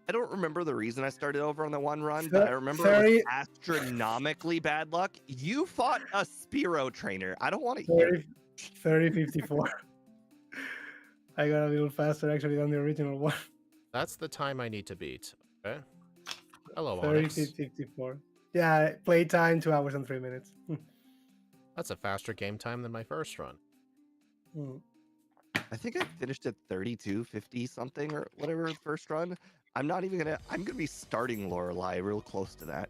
I don't remember the reason I started over on the one run, Thir- but I remember 30 it was astronomically bad luck. You fought a Spearow trainer. I don't want to hear it. 30:54. I got a little faster actually than the original one. That's the time I need to beat. Okay. Hello, 30, Onyx. 54. Yeah, playtime 2 hours and 3 minutes. That's a faster game time than my first run. I think I finished at 32:50 something or whatever the first run. I'm gonna be starting Lorelei real close to that.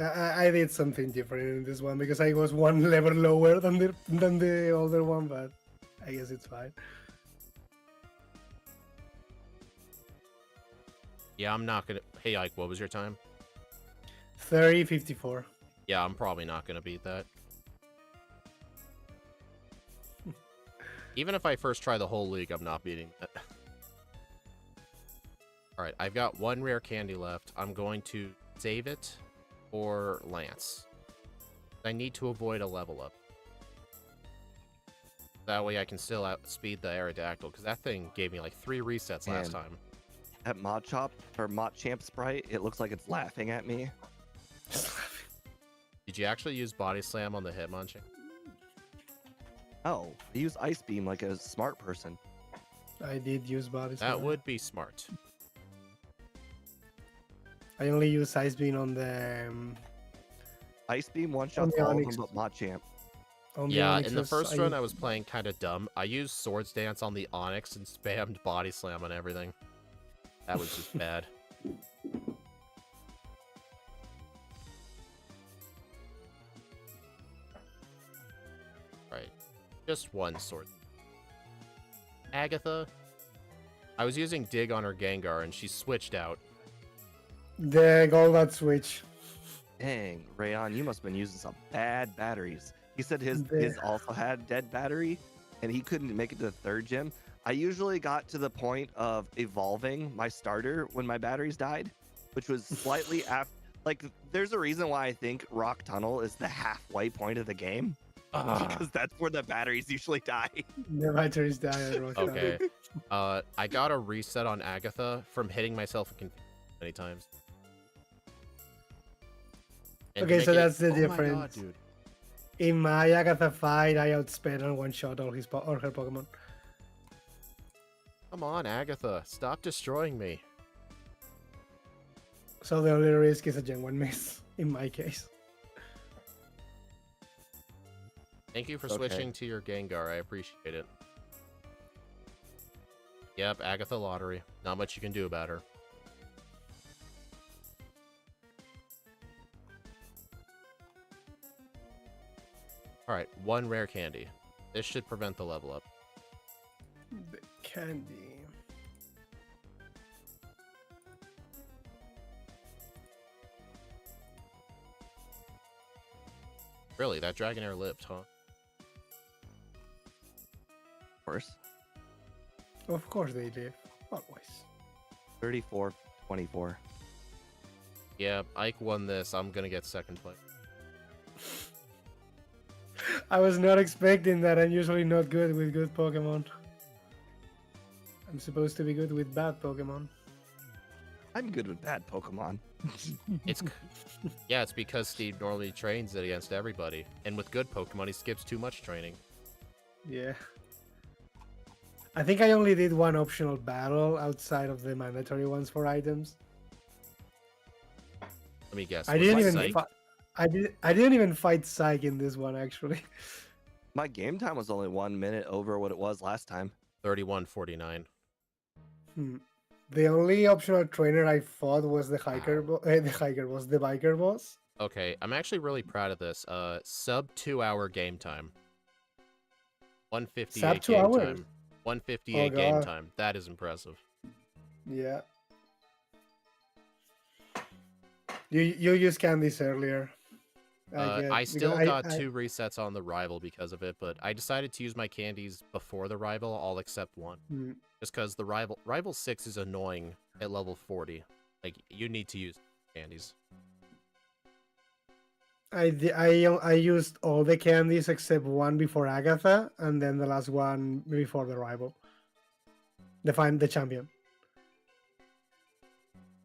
I did something different in this one because I was one level lower than the older one, but I guess it's fine. Yeah, I'm not gonna. Hey, Ike, what was your time? 30:54. Yeah, I'm probably not gonna beat that. Even if I first try the whole league, I'm not beating that. Alright, I've got one rare candy left. I'm going to save it for Lance. I need to avoid a level up. That way I can still outspeed the Aerodactyl, because that thing gave me like 3 resets last Man. time. At Machamp sprite, it looks like it's laughing at me. Did you actually use Body Slam on the Hitmonchan? Oh, I use Ice Beam like a smart person. I did use body That slam. would be smart. I only use Ice Beam on the Ice Beam one-shots the all of Onyx. them but Machamp. on Yeah, Onyxes. in the first run I was playing kind of dumb. I used Swords Dance on the Onyx and spammed Body Slam on everything. That was just bad. Right. Just one sword. Agatha. I was using Dig on her Gengar and she switched out. The Golbat switch. Dang, Rayon, you must have been using some bad batteries. He said his The- also had dead battery, and he couldn't make it to the third gym. I usually got to the point of evolving my starter when my batteries died, which was slightly after. Like, there's a reason why I think Rock Tunnel is the halfway point of the game, because that's where the batteries usually die. The batteries die at Rock Tunnel. Okay. I got a reset on Agatha from hitting myself many times. And to Okay, make so it- that's the Oh my God, difference. dude. In my Agatha fight, I outsped and one-shot all her Pokemon. Come on, Agatha. Stop destroying me. So the only risk is a Gen 1 miss, in my case. Thank you for Okay. switching to your Gengar. I appreciate it. Yep, Agatha Lottery. Not much you can do about her. Alright, 1 rare candy. This should prevent the level up. The candy. Really, that Dragonair lived, huh? Of course. Of course they live. Always. 34-24. Yeah, Ike won this. I'm gonna get second place. I was not expecting that. I'm usually not good with good Pokemon. I'm supposed to be good with bad Pokemon. I'm good with bad Pokemon. It's yeah, it's because Steve normally trains it against everybody, and with good Pokemon, he skips too much training. Yeah. I think I only did one optional battle outside of the mandatory ones for items. Let me guess. I was didn't it even. Psych? I didn't even fight Psych in this one actually. My game time was only 1 minute over what it was last time. 31-49. The only optional trainer I fought was the hiker. The hiker was the biker boss. Okay, I'm actually really proud of this. Sub 2 hour game time. 158 Sub 2 game hours? time. 158 Oh, game God. time. That is impressive. Yeah. You used candies earlier. I still because got 2 resets on the rival because of it, but I decided to use my candies before the rival, all except 1. Mm, Just because the rival 6 is annoying at level 40. Like, you need to use candies. I used all the candies except one before Agatha, and then the last one before the rival. The champion.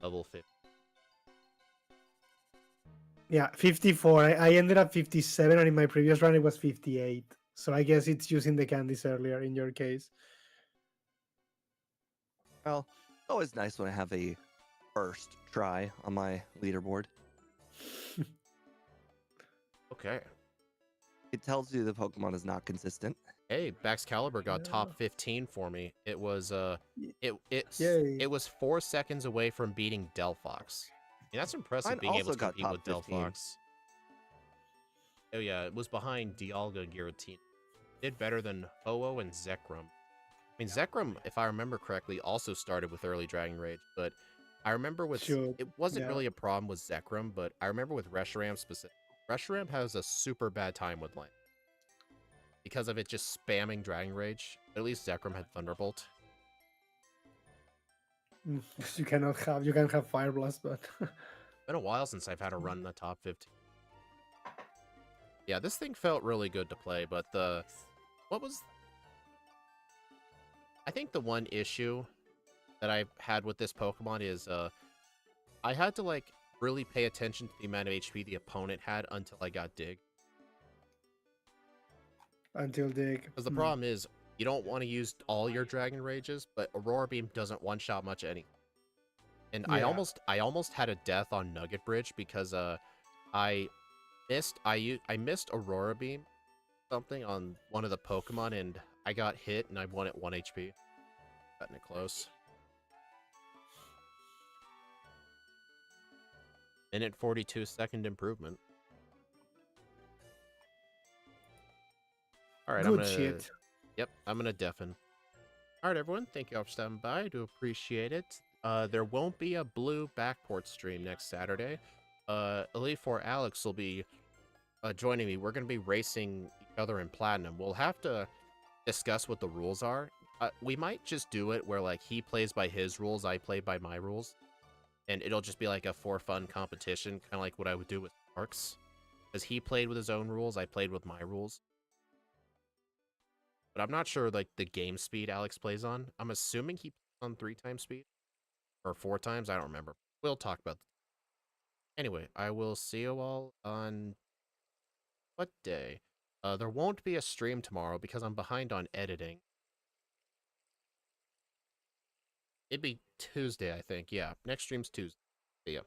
Level 50. Yeah, 54. I ended up 57, and in my previous run it was 58. So I guess it's using the candies earlier in your case. Well, it's always nice when I have a first try on my leaderboard. Okay. It tells you the Pokemon is not consistent. Hey, Baxcalibur got Yeah. top 15 for me. It was Yay. it was 4 seconds away from beating Delphox. I mean, that's impressive Mine being able also to got compete with top 15. Delphox. Oh yeah, it was behind Dialga Giratina. Did better than Ho-Oh and Zekrom. I mean, Zekrom, if I remember correctly, also started with early Dragon Rage, but I remember with Sure. it wasn't Yeah. really a problem with Zekrom, but I remember with Reshiram specifically. Reshiram has a super bad time with light because of it just spamming Dragon Rage. At least Zekrom had Thunderbolt. You can have Fire Blast, but Been a while since I've had a run in the top 15. Yeah, this thing felt really good to play, but I think the one issue that I've had with this Pokemon is I had to like really pay attention to the amount of HP the opponent had until I got Dig. until Dig. Because the problem is you don't want to use all your Dragon Rages, but Aurora Beam doesn't one-shot much any. And I Yeah. almost had a death on Nugget Bridge because I missed Aurora Beam something on one of the Pokemon and I got hit and I won at 1 HP. Cutting it close. Minute 42 second improvement. Alright, Good shit. Yep, I'm gonna deafen. Alright, everyone, thank you all for stopping by. I do appreciate it. There won't be a blue Backport stream next Saturday. Elite 4 Alex will be joining me. We're gonna be racing each other in Platinum. We'll have to discuss what the rules are. We might just do it where like he plays by his rules, I play by my rules. And it'll just be like a for fun competition, kind of like what I would do with Sparks. Because he played with his own rules, I played with my rules. But I'm not sure like the game speed Alex plays on. I'm assuming he plays on 3 times speed. Or 4 times, I don't remember. We'll talk about that. Anyway, I will see you all on what day? There won't be a stream tomorrow because I'm behind on editing. It'd be Tuesday, I think. Yeah, next stream's Tuesday. See ya.